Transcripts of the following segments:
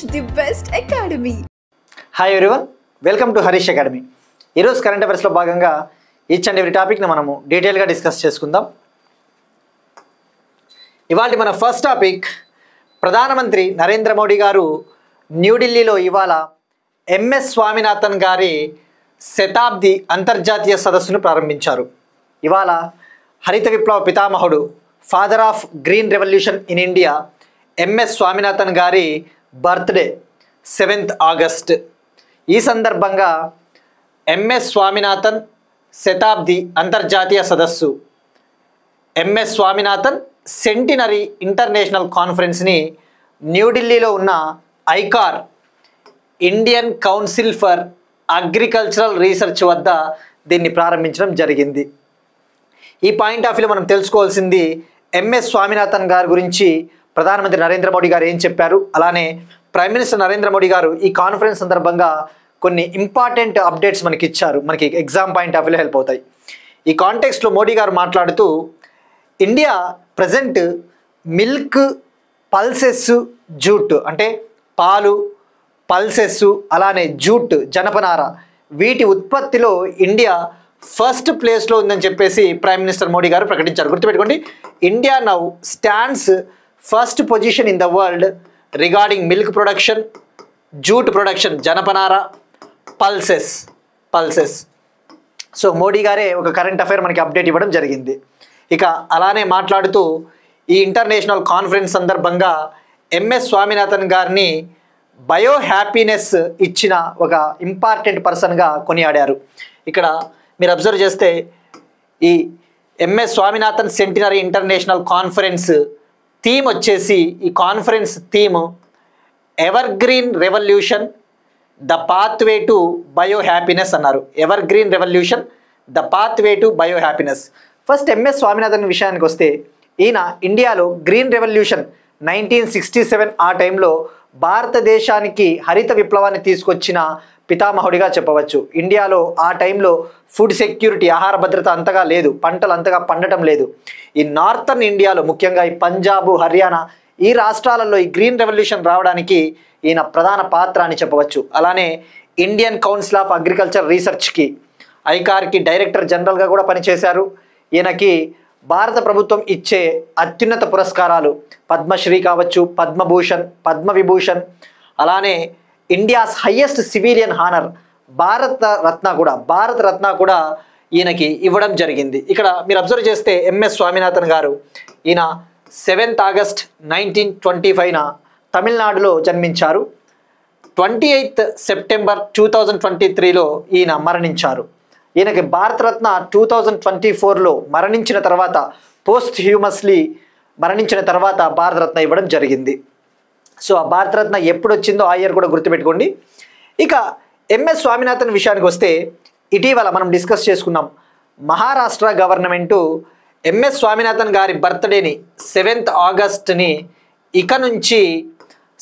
the best academy. Hi everyone, welcome to Harish academy. ఈరోజు current అఫైర్స్లో భాగంగా each and every టాపిక్ని మనము డీటెయిల్గా డిస్కస్ చేసుకుందాం. ఇవాళ మన ఫస్ట్ టాపిక్, ప్రధానమంత్రి నరేంద్ర మోడీ గారు న్యూఢిల్లీలో ఇవాళ ఎంఎస్ స్వామినాథన్ గారి శతాబ్ది అంతర్జాతీయ సదస్సును ప్రారంభించారు. ఇవాళ హరిత విప్లవ పితామహుడు, father of green revolution in India MS Swaminathan గారి బర్త్డే 7th ఆగస్ట్. ఈ సందర్భంగా ఎంఎస్ స్వామినాథన్ శతాబ్ది అంతర్జాతీయ సదస్సు, ఎంఎస్ స్వామినాథన్ సెంటినరీ ఇంటర్నేషనల్ కాన్ఫరెన్స్ని న్యూఢిల్లీలో ఉన్న ICAR, Indian council for agricultural research వద్ద దీన్ని ప్రారంభించడం జరిగింది. ఈ పాయింట్ ఆఫ్ వ్యూలో మనం తెలుసుకోవాల్సింది ఎంఎస్ స్వామినాథన్ గారి గురించి ప్రధానమంత్రి నరేంద్ర మోడీ గారు ఏం చెప్పారు, అలానే ప్రైమ్ మినిస్టర్ నరేంద్ర మోడీ గారు ఈ కాన్ఫరెన్స్ సందర్భంగా కొన్ని ఇంపార్టెంట్ అప్డేట్స్ మనకి ఇచ్చారు, మనకి ఎగ్జామ్ పాయింట్ ఆఫ్ వ్యూలో హెల్ప్ అవుతాయి. ఈ కాంటెక్స్ట్లో మోడీ గారు మాట్లాడుతూ, India present milk, pulses, jute అంటే పాలు, పల్సెస్, అలానే జూట్ జనపనార, వీటి ఉత్పత్తిలో ఇండియా ఫస్ట్ ప్లేస్లో ఉందని చెప్పేసి ప్రైమ్ మినిస్టర్ మోడీ గారు ప్రకటించారు. గుర్తుపెట్టుకోండి, India now stands first position in the world regarding milk production, jute production జనపనార, పల్సెస్. సో మోడీ గారే ఒక కరెంట్ అఫైర్ మనకి అప్డేట్ ఇవ్వడం జరిగింది. ఇక అలానే మాట్లాడుతూ, ఈ ఇంటర్నేషనల్ కాన్ఫరెన్స్ సందర్భంగా ఎంఎస్ స్వామినాథన్ గారిని బయో హ్యాపీనెస్ ఇచ్చిన ఒక ఇంపార్టెంట్ పర్సన్గా కొనియాడారు. ఇక్కడ మీరు అబ్జర్వ్ చేస్తే ఈ MS Swaminathan centenary international conference theme వచ్చేసి, ఈ conference theme evergreen revolution the pathway to bio happiness అన్నారు. Evergreen revolution the pathway to bio happiness. First MS Swaminathan విషయానికి వస్తే, ఈయన ఇండియాలో గ్రీన్ రెవల్యూషన్ 1967 ఆ టైంలో భారతదేశానికి హరిత విప్లవాన్ని తీసుకొచ్చిన పితామహుడిగా చెప్పవచ్చు. ఇండియాలో ఆ టైంలో ఫుడ్ సెక్యూరిటీ, ఆహార భద్రత అంతగా లేదు, పంటలు అంతగా పండటం లేదు. ఈ నార్థన్ ఇండియాలో ముఖ్యంగా ఈ పంజాబ్, హర్యానా ఈ రాష్ట్రాలలో ఈ గ్రీన్ రెవల్యూషన్ రావడానికి ఈయన ప్రధాన పాత్ర అని చెప్పవచ్చు. అలానే ఇండియన్ కౌన్సిల్ ఆఫ్ అగ్రికల్చర్ రీసెర్చ్కి, ఐకార్కి డైరెక్టర్ జనరల్గా కూడా పనిచేశారు. ఈయనకి భారత ప్రభుత్వం ఇచ్చే అత్యున్నత పురస్కారాలు పద్మశ్రీ కావచ్చు, పద్మభూషణ్, పద్మవిభూషణ్, అలానే India's highest civilian honour Bharat Ratna కూడా ఈయనకి ఇవ్వడం జరిగింది. ఇక్కడ మీరు అబ్జర్వ్ చేస్తే ఎంఎస్ స్వామినాథన్ గారు ఈయన 7th ఆగస్ట్ 1925న తమిళనాడులో జన్మించారు. 28th సెప్టెంబర్ 2023లో ఈయన మరణించారు. ఈయనకి భారతరత్న 2024లో మరణించిన తర్వాత, పోస్ట్ హ్యూమస్లీ మరణించిన తర్వాత భారతరత్న ఇవ్వడం జరిగింది. సో ఆ భారతరత్న ఎప్పుడు వచ్చిందో ఆ ఇయర్ కూడా గుర్తుపెట్టుకోండి. ఇక ఎంఎస్ స్వామినాథన్ విషయానికి వస్తే, ఇటీవల మనం డిస్కస్ చేసుకున్నాం, మహారాష్ట్ర గవర్నమెంటు ఎంఎస్ స్వామినాథన్ గారి బర్త్డేని 7th ఆగస్ట్ని ఇక నుంచి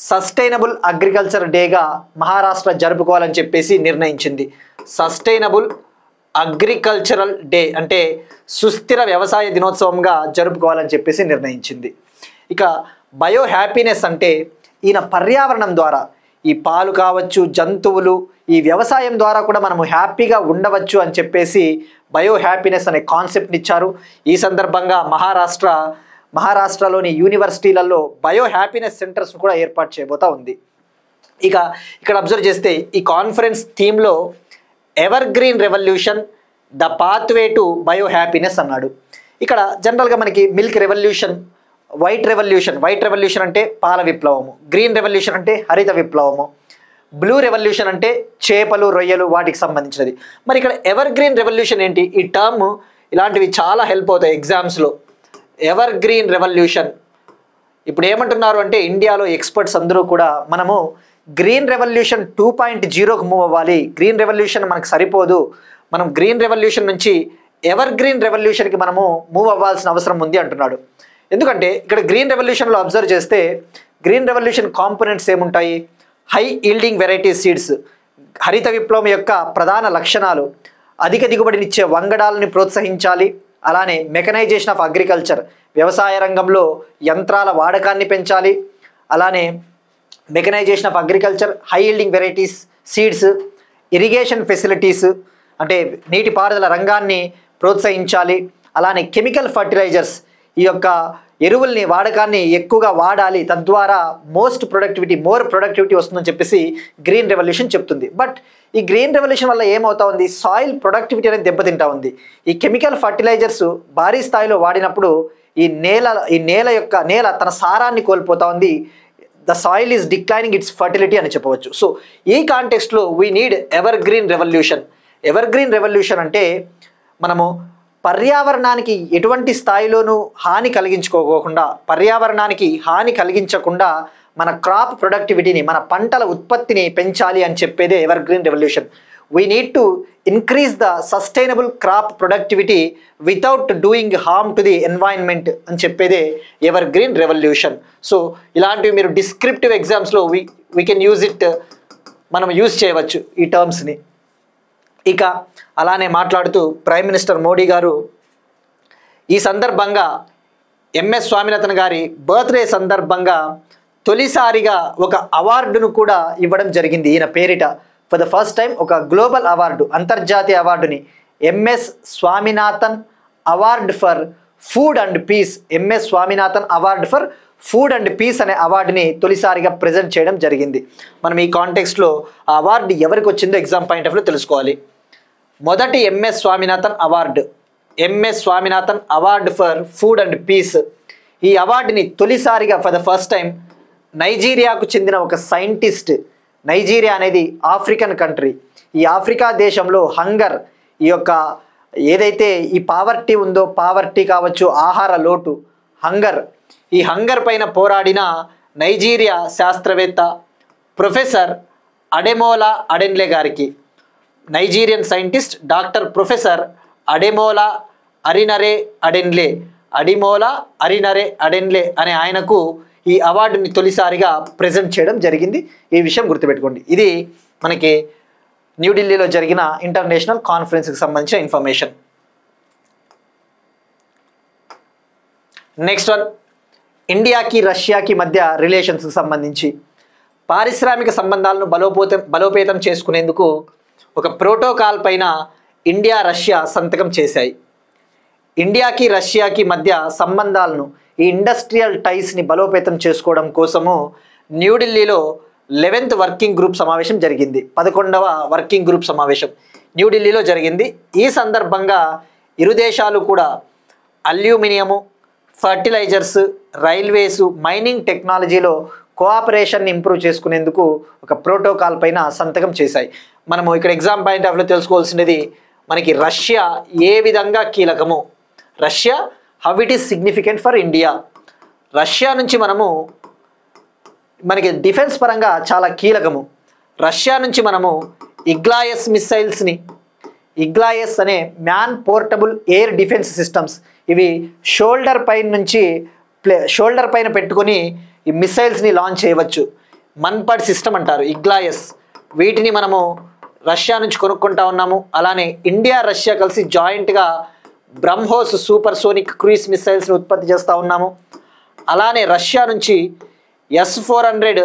సస్టైనబుల్ అగ్రికల్చర్ డేగా మహారాష్ట్ర జరుపుకోవాలని చెప్పేసి నిర్ణయించింది. సస్టైనబుల్ అగ్రికల్చరల్ డే అంటే సుస్థిర వ్యవసాయ దినోత్సవంగా జరుపుకోవాలని చెప్పేసి నిర్ణయించింది. ఇక బయో హ్యాపీనెస్ అంటే, ఈయన పర్యావరణం ద్వారా ఈ పాలు కావచ్చు, జంతువులు, ఈ వ్యవసాయం ద్వారా కూడా మనము హ్యాపీగా ఉండవచ్చు అని చెప్పేసి బయో హ్యాపీనెస్ అనే కాన్సెప్ట్ని ఇచ్చారు. ఈ సందర్భంగా మహారాష్ట్రలోని యూనివర్సిటీలలో బయో హ్యాపీనెస్ సెంటర్స్ కూడా ఏర్పాటు చేయబోతా ఉంది. ఇక ఇక్కడ అబ్జర్వ్ చేస్తే, ఈ కాన్ఫరెన్స్ థీమ్లో evergreen revolution the pathway to bio happiness అన్నాడు. ఇక్కడ జనరల్గా మనకి మిల్క్ రెవల్యూషన్, వైట్ రెవల్యూషన్ అంటే పాల విప్లవము, గ్రీన్ రెవల్యూషన్ అంటే హరిత విప్లవము, బ్లూ రెవల్యూషన్ అంటే చేపలు, రొయ్యలు వాటికి సంబంధించినది. మరి ఇక్కడ ఎవర్ గ్రీన్ రెవల్యూషన్ ఏంటి? ఈ టర్మ్ ఇలాంటివి చాలా హెల్ప్ అవుతాయి ఎగ్జామ్స్లో. ఎవర్ గ్రీన్ రెవల్యూషన్ ఇప్పుడు ఏమంటున్నారు అంటే, ఇండియాలో ఎక్స్పర్ట్స్ అందరూ కూడా మనము గ్రీన్ రెవల్యూషన్ 2.0కు మూవ్ అవ్వాలి, గ్రీన్ రెవల్యూషన్ మనకు సరిపోదు, మనం గ్రీన్ రెవల్యూషన్ నుంచి ఎవర్ గ్రీన్ రెవల్యూషన్కి మనము మూవ్ అవ్వాల్సిన అవసరం ఉంది అంటున్నాడు. ఎందుకంటే ఇక్కడ గ్రీన్ రెవల్యూషన్లో అబ్జర్వ్ చేస్తే, గ్రీన్ రెవల్యూషన్ కాంపోనెంట్స్ ఏముంటాయి? హై ఈల్డింగ్ వెరైటీ సీడ్స్, హరిత విప్లవం యొక్క ప్రధాన లక్షణాలు అధిక దిగుబడినిచ్చే వంగడాలని ప్రోత్సహించాలి, అలానే మెకనైజేషన్ ఆఫ్ అగ్రికల్చర్, వ్యవసాయ రంగంలో యంత్రాల వాడకాన్ని పెంచాలి, అలానే mechanisation of agriculture, high yielding varieties, seeds, irrigation facilities అంటే నీటిపారుదల రంగాన్ని ప్రోత్సహించాలి. అలానే కెమికల్ ఫర్టిలైజర్స్, ఈ యొక్క ఎరువుల్ని వాడకాన్ని ఎక్కువగా వాడాలి, తద్వారా మోర్ ప్రొడక్టివిటీ వస్తుందని చెప్పేసి గ్రీన్ రెవల్యూషన్ చెప్తుంది. బట్ ఈ గ్రీన్ రెవల్యూషన్ వల్ల ఏమవుతా ఉంది, సాయిల్ ప్రొడక్టివిటీ అనేది దెబ్బతింటా ఉంది. ఈ కెమికల్ ఫర్టిలైజర్స్ భారీ స్థాయిలో వాడినప్పుడు ఈ నేల తన సారాన్ని కోల్పోతా ఉంది. The soil is declining its fertility అని చెప్పవచ్చు. సో ఈ కాంటెక్స్ట్లో we need evergreen revolution అంటే మనము పర్యావరణానికి ఎటువంటి స్థాయిలోనూ హాని కలిగించకుండా మన క్రాప్ ప్రొడక్టివిటీని, మన పంటల ఉత్పత్తిని పెంచాలి అని చెప్పేదే ever green revolution. We need to increase the sustainable crop productivity without doing harm to the environment అని చెప్పేదే ఎవర్ గ్రీన్ రెవల్యూషన్. సో ఇలాంటివి మీరు డిస్క్రిప్టివ్ ఎగ్జామ్స్లో వీ కెన్ యూజ్ ఇట్, మనం యూజ్ చేయవచ్చు ఈ టర్మ్స్ని. ఇక అలానే మాట్లాడుతూ ప్రైమ్ మినిస్టర్ మోడీ గారు ఈ సందర్భంగా ఎంఎస్ స్వామినాథన్ గారి బర్త్డే సందర్భంగా తొలిసారిగా ఒక అవార్డును కూడా ఇవ్వడం జరిగింది. ఈయన పేరిట ఫర్ ద ఫస్ట్ టైం ఒక గ్లోబల్ అవార్డు, అంతర్జాతీయ అవార్డుని MS Swaminathan award for food and peace, MS Swaminathan award for food and peace అనే అవార్డుని తొలిసారిగా ప్రజెంట్ చేయడం జరిగింది. మనం ఈ కాంటెక్స్ట్లో ఆ అవార్డు ఎవరికి వచ్చిందో ఎగ్జామ్ పాయింట్ ఆఫ్ వ్యూ తెలుసుకోవాలి. మొదటి MS Swaminathan award for food and peace, ఈ అవార్డుని తొలిసారిగా ఫర్ ద ఫస్ట్ టైం నైజీరియాకు చెందిన ఒక సైంటిస్ట్, నైజీరియా అనేది ఆఫ్రికన్ కంట్రీ, ఈ ఆఫ్రికా దేశంలో హంగర్, ఈ యొక్క ఏదైతే ఈ పావర్టీ ఉందో, పావర్టీ కావచ్చు, ఆహార లోటు, ఈ హంగర్ పైన పోరాడిన నైజీరియా శాస్త్రవేత్త ప్రొఫెసర్ అడెమోలా అడెన్లే గారికి, నైజీరియన్ సైంటిస్ట్ డాక్టర్ ప్రొఫెసర్ అడెమోలా అరినరే అడెన్లే అనే ఆయనకు ఈ అవార్డుని తొలిసారిగా ప్రజెంట్ చేయడం జరిగింది. ఈ విషయం గుర్తుపెట్టుకోండి. ఇది మనకి న్యూఢిల్లీలో జరిగిన ఇంటర్నేషనల్ కాన్ఫరెన్స్కి సంబంధించిన ఇన్ఫర్మేషన్. నెక్స్ట్ వన్, ఇండియాకి రష్యాకి మధ్య రిలేషన్స్కి సంబంధించి పారిశ్రామిక సంబంధాలను బలోపేతం చేసుకునేందుకు ఒక ప్రోటోకాల్ పైన ఇండియా రష్యా సంతకం చేశాయి. ఇండియాకి రష్యాకి మధ్య సంబంధాలను, ఈ ఇండస్ట్రియల్ టైస్ని బలోపేతం చేసుకోవడం కోసము న్యూఢిల్లీలో 11th వర్కింగ్ గ్రూప్ సమావేశం జరిగింది. 11వ వర్కింగ్ గ్రూప్ సమావేశం న్యూఢిల్లీలో జరిగింది. ఈ సందర్భంగా ఇరు దేశాలు కూడా అల్యూమినియము, ఫర్టిలైజర్స్, రైల్వేసు, మైనింగ్ టెక్నాలజీలో కోఆపరేషన్ని ఇంప్రూవ్ చేసుకునేందుకు ఒక ప్రోటోకాల్ పైన సంతకం చేశాయి. మనము ఇక్కడ ఎగ్జామ్ పాయింట్ ఆఫ్ వ్యూ తెలుసుకోవాల్సినది, మనకి రష్యా ఏ విధంగా కీలకము, Russia how it is significant for India. Russia నుంచి మనకి డిఫెన్స్ పరంగా చాలా కీలకము. రష్యా నుంచి మనము ఇగ్లాయస్ మిసైల్స్ని, ఇగ్లాయస్ అనే man portable air defence systems, ఇవి షోల్డర్ పైన పెట్టుకొని ఈ మిసైల్స్ని లాంచ్ చేయవచ్చు. మన్పడ్ సిస్టమ్ అంటారు ఇగ్లాయస్. వీటిని మనము రష్యా నుంచి కొనుక్కుంటా ఉన్నాము. అలానే ఇండియా రష్యా కలిసి జాయింట్గా బ్రహ్మోస్ సూపర్ సోనిక్ క్రూయిజ్ మిసైల్స్ని ఉత్పత్తి చేస్తూ ఉన్నాము. అలానే రష్యా నుంచి S-400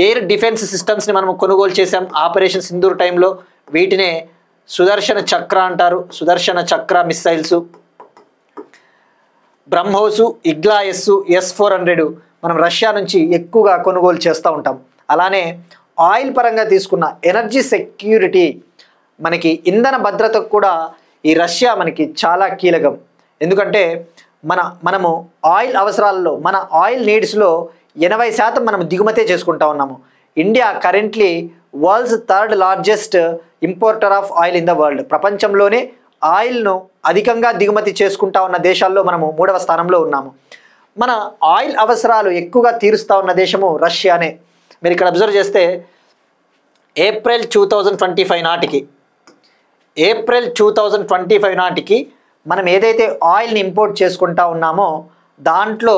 ఎయిర్ డిఫెన్స్ సిస్టమ్స్ని మనం కొనుగోలు చేసాం ఆపరేషన్ సింధూర్ టైంలో. వీటినే సుదర్శన చక్ర అంటారు, సుదర్శన చక్ర మిసైల్స్. బ్రహ్మోసు, ఇగ్లాయస్సు, S-400 మనం రష్యా నుంచి ఎక్కువగా కొనుగోలు చేస్తూ ఉంటాం. అలానే ఆయిల్ పరంగా తీసుకున్న ఎనర్జీ సెక్యూరిటీ, మనకి ఇంధన భద్రతకు కూడా ఈ రష్యా మనకి చాలా కీలకం. ఎందుకంటే మనము ఆయిల్ అవసరాలలో, మన ఆయిల్ నీడ్స్లో 80% మనం దిగుమతే చేసుకుంటా ఉన్నాము. India currently world's 3rd largest importer of oil in the world. ప్రపంచంలోనే ఆయిల్ను అధికంగా దిగుమతి చేసుకుంటా ఉన్న దేశాల్లో మనము 3వ స్థానంలో ఉన్నాము. మన ఆయిల్ అవసరాలు ఎక్కువగా తీరుస్తూ ఉన్న దేశము రష్యానే. మీరు ఇక్కడ అబ్జర్వ్ చేస్తే ఏప్రిల్ 2025 నాటికి మనం ఏదైతే ఆయిల్ని ఇంపోర్ట్ చేసుకుంటా ఉన్నామో దాంట్లో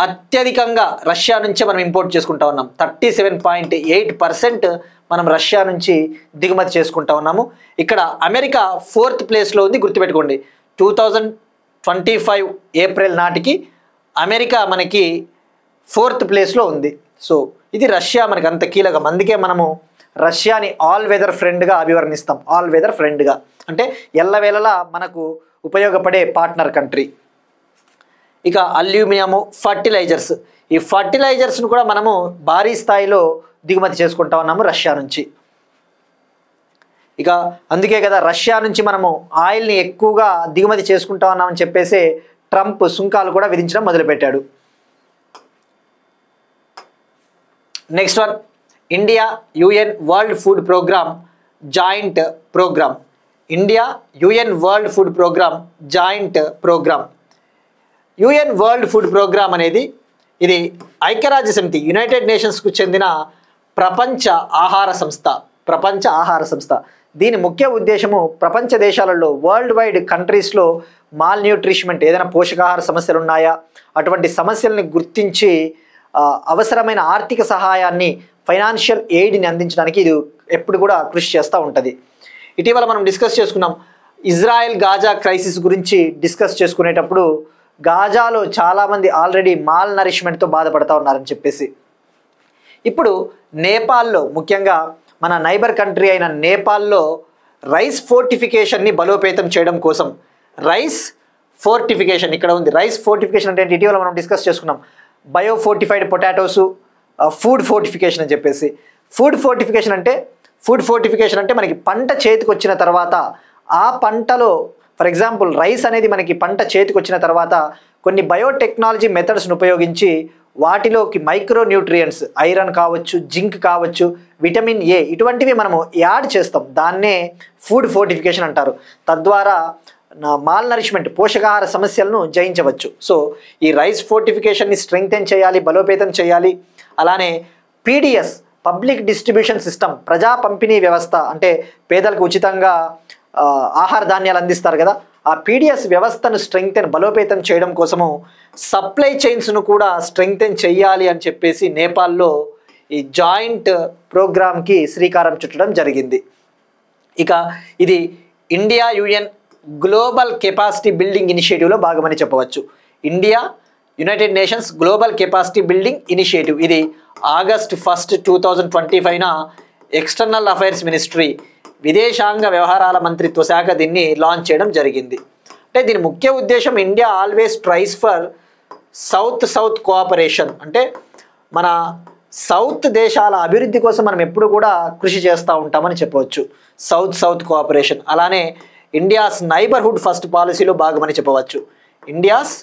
అత్యధికంగా రష్యా నుంచే మనం ఇంపోర్ట్ చేసుకుంటా ఉన్నాం. 37.8% మనం రష్యా నుంచి దిగుమతి చేసుకుంటా ఉన్నాము. ఇక్కడ అమెరికా 4th ప్లేస్లో ఉంది, గుర్తుపెట్టుకోండి. 2025 ఏప్రిల్ నాటికి అమెరికా మనకి 4th ప్లేస్లో ఉంది. సో ఇది రష్యా మనకి అంత కీలకం. అందుకే మనము రష్యాని ఆల్ వెదర్ ఫ్రెండ్గా అభివర్ణిస్తాం. ఆల్ వెదర్ ఫ్రెండ్గా అంటే ఎల్లవేళలా మనకు ఉపయోగపడే పార్ట్నర్ కంట్రీ. ఇక అల్యూమినియము, ఫర్టిలైజర్స్, ఈ ఫర్టిలైజర్స్ను కూడా మనము భారీ స్థాయిలో దిగుమతి చేసుకుంటా ఉన్నాము రష్యా నుంచి. ఇక అందుకే కదా రష్యా నుంచి మనము ఆయిల్ని ఎక్కువగా దిగుమతి చేసుకుంటా ఉన్నామని చెప్పేసి ట్రంప్ సుంకాలు కూడా విధించడం మొదలుపెట్టాడు. Next one, India UN world food programme joint programme. India UN world food programme joint programme. UN world food programme అనేది ఇది ఐక్యరాజ్య సమితి యునైటెడ్ నేషన్స్కు చెందిన ప్రపంచ ఆహార సంస్థ. ప్రపంచ ఆహార సంస్థ దీని ముఖ్య ఉద్దేశము ప్రపంచ దేశాలలో వరల్డ్ వైడ్ కంట్రీస్లో మాల్ న్యూట్రిష్మెంట్ ఏదైనా పోషకాహార సమస్యలు ఉన్నాయా అటువంటి సమస్యల్ని గుర్తించి అవసరమైన ఆర్థిక సహాయాన్ని ఫైనాన్షియల్ ఎయిడ్ని అందించడానికి ఇది ఎప్పుడు కూడా కృషి చేస్తూ ఉంటుంది. ఇటీవల మనం డిస్కస్ చేసుకున్నాం ఇజ్రాయెల్ గాజా క్రైసిస్ గురించి డిస్కస్ చేసుకునేటప్పుడు గాజాలో చాలామంది ఆల్రెడీ మాల్ నరిష్మెంట్తో బాధపడుతూ ఉన్నారని చెప్పేసి. ఇప్పుడు నేపాల్లో ముఖ్యంగా మన నైబర్ కంట్రీ అయిన నేపాల్లో రైస్ ఫోర్టిఫికేషన్ని బలోపేతం చేయడం కోసం రైస్ ఫోర్టిఫికేషన్ ఇక్కడ ఉంది. రైస్ ఫోర్టిఫికేషన్ అంటే ఇటీవల మనం డిస్కస్ చేసుకున్నాం బయో ఫోర్టిఫైడ్ పొటాటోసు, ఫుడ్ ఫోర్టిఫికేషన్ అని చెప్పేసి. ఫుడ్ ఫోర్టిఫికేషన్ అంటే మనకి పంట చేతికి వచ్చిన తర్వాత ఆ పంటలో ఫర్ ఎగ్జాంపుల్ రైస్ అనేది మనకి పంట చేతికి వచ్చిన తర్వాత కొన్ని బయోటెక్నాలజీ మెథడ్స్ను ఉపయోగించి వాటిలోకి మైక్రో న్యూట్రియంట్స్ ఐరన్ కావచ్చు, జింక్ కావచ్చు, విటమిన్ ఏ ఇటువంటివి మనము యాడ్ చేస్తాం. దాన్నే ఫుడ్ ఫోర్టిఫికేషన్ అంటారు. తద్వారా మాల్ నరిష్మెంట్ పోషకాహార సమస్యలను జయించవచ్చు. సో ఈ రైస్ ఫోర్టిఫికేషన్ని స్ట్రెంగ్తెన్ చేయాలి, బలోపేతం చేయాలి. అలానే పీడిఎస్ పబ్లిక్ డిస్ట్రిబ్యూషన్ సిస్టమ్ ప్రజా పంపిణీ వ్యవస్థ అంటే పేదలకు ఉచితంగా ఆహార ధాన్యాలు అందిస్తారు కదా ఆ పీడిఎస్ వ్యవస్థను బలోపేతం చేయడం కోసము సప్లై చైన్స్ను కూడా స్ట్రెంగ్తెన్ చేయాలి అని చెప్పేసి నేపాల్లో ఈ జాయింట్ ప్రోగ్రామ్కి శ్రీకారం చుట్టడం జరిగింది. ఇక ఇది India UN global capacity building ఇనిషియేటివ్లో భాగమని చెప్పవచ్చు. India United Nations global capacity building initiative ఇది ఆగస్ట్ 1, 2025న ఎక్స్టర్నల్ అఫైర్స్ మినిస్ట్రీ విదేశాంగ వ్యవహారాల మంత్రిత్వ శాఖ దీన్ని లాంచ్ చేయడం జరిగింది. అంటే దీని ముఖ్య ఉద్దేశం India always tries for south cooperation అంటే మన సౌత్ దేశాల అభివృద్ధి కోసం మనం ఎప్పుడు కూడా కృషి చేస్తూ ఉంటామని చెప్పవచ్చు. సౌత్ కోఆపరేషన్ అలానే ఇండియాస్ నైబర్హుడ్ ఫస్ట్ పాలసీలో భాగమని చెప్పవచ్చు. ఇండియాస్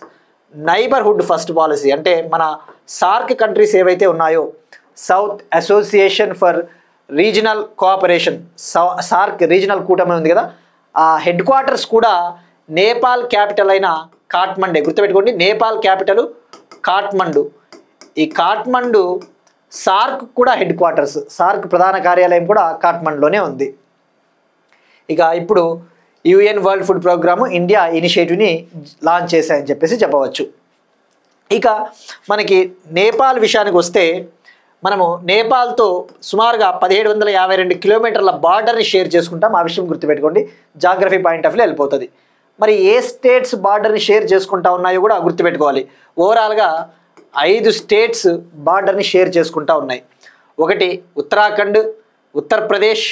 నైబర్హుడ్ ఫస్ట్ పాలసీ అంటే మన సార్క్ కంట్రీస్ ఏవైతే ఉన్నాయో south association for regional cooperation SAARC regional కూటమి ఉంది కదా ఆ హెడ్ క్వార్టర్స్ కూడా నేపాల్ క్యాపిటల్ అయిన కాఠ్మండే. గుర్తుపెట్టుకోండి నేపాల్ క్యాపిటల్ కాఠ్మండు. ఈ కాఠ్మండు సార్క్ కూడా హెడ్ క్వార్టర్స్ సార్క్ ప్రధాన కార్యాలయం కూడా కాఠ్మండులోనే ఉంది. ఇక ఇప్పుడు UN world food programme India ఇనిషియేటివ్ని లాంచ్ చేశాయని చెప్పేసి చెప్పవచ్చు. ఇక మనకి నేపాల్ విషయానికి వస్తే మనము నేపాల్తో సుమారుగా 1752 కిలోమీటర్ల బార్డర్ని షేర్ చేసుకుంటాం. ఆ విషయం గుర్తుపెట్టుకోండి జాగ్రఫీ పాయింట్ ఆఫ్ వ్యూ వెళ్ళిపోతుంది. మరి ఏ స్టేట్స్ బార్డర్ని షేర్ చేసుకుంటా ఉన్నాయో కూడా గుర్తుపెట్టుకోవాలి. ఓవరాల్గా 5 స్టేట్స్ బార్డర్ని షేర్ చేసుకుంటా ఉన్నాయి. ఒకటి ఉత్తరాఖండ్, ఉత్తరప్రదేశ్,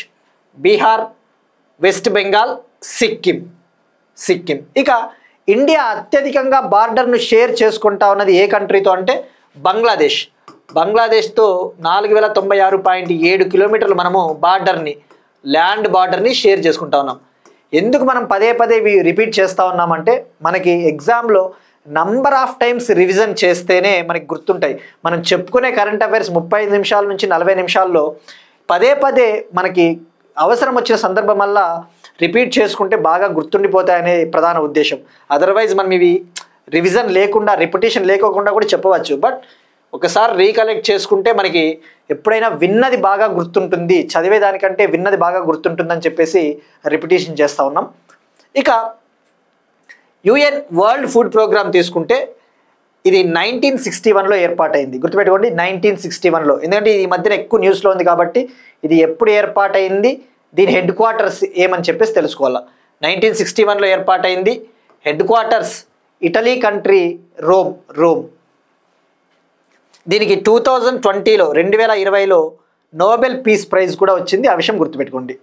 బీహార్, వెస్ట్ బెంగాల్, సిక్కిం. ఇక ఇండియా అత్యధికంగా బార్డర్ను షేర్ చేసుకుంటా ఉన్నది ఏ కంట్రీతో అంటే బంగ్లాదేశ్తో 4096.7 కిలోమీటర్లు మనము ల్యాండ్ బార్డర్ని షేర్ చేసుకుంటా ఉన్నాం. ఎందుకు మనం పదే రిపీట్ చేస్తూ ఉన్నామంటే మనకి ఎగ్జామ్లో నంబర్ ఆఫ్ టైమ్స్ రివిజన్ చేస్తేనే మనకి గుర్తుంటాయి. మనం చెప్పుకునే కరెంట్ అఫైర్స్ 35 నిమిషాల నుంచి 40 నిమిషాల్లో పదే మనకి అవసరం వచ్చిన సందర్భం వల్ల రిపీట్ చేసుకుంటే బాగా గుర్తుండిపోతాయనే ప్రధాన ఉద్దేశం. అదర్వైజ్ మనం ఇవి రివిజన్ లేకుండా రిపిటేషన్ లేకోకుండా కూడా చెప్పవచ్చు. బట్ ఒకసారి రీకలెక్ట్ చేసుకుంటే మనకి ఎప్పుడైనా విన్నది బాగా గుర్తుంటుంది, చదివేదానికంటే విన్నది బాగా గుర్తుంటుందని చెప్పేసి రిపిటేషన్ చేస్తూ ఉన్నాం. ఇక యుఎన్ వరల్డ్ ఫుడ్ ప్రోగ్రామ్ తీసుకుంటే ఇది 1961లో ఏర్పాటైంది. గుర్తుపెట్టుకోండి 1961లో. ఎందుకంటే ఈ మధ్యన ఎక్కువ న్యూస్లో ఉంది కాబట్టి ఇది ఎప్పుడు ఏర్పాటైంది దీని హెడ్ క్వార్టర్స్ ఏమని చెప్పేసి తెలుసుకోవాలి. 1961లో ఏర్పాటైంది. Headquarters Italy country Rome. దీనికి 2020లో 2020లో నోబెల్ పీస్ ప్రైజ్ కూడా వచ్చింది, ఆ విషయం గుర్తుపెట్టుకోండి.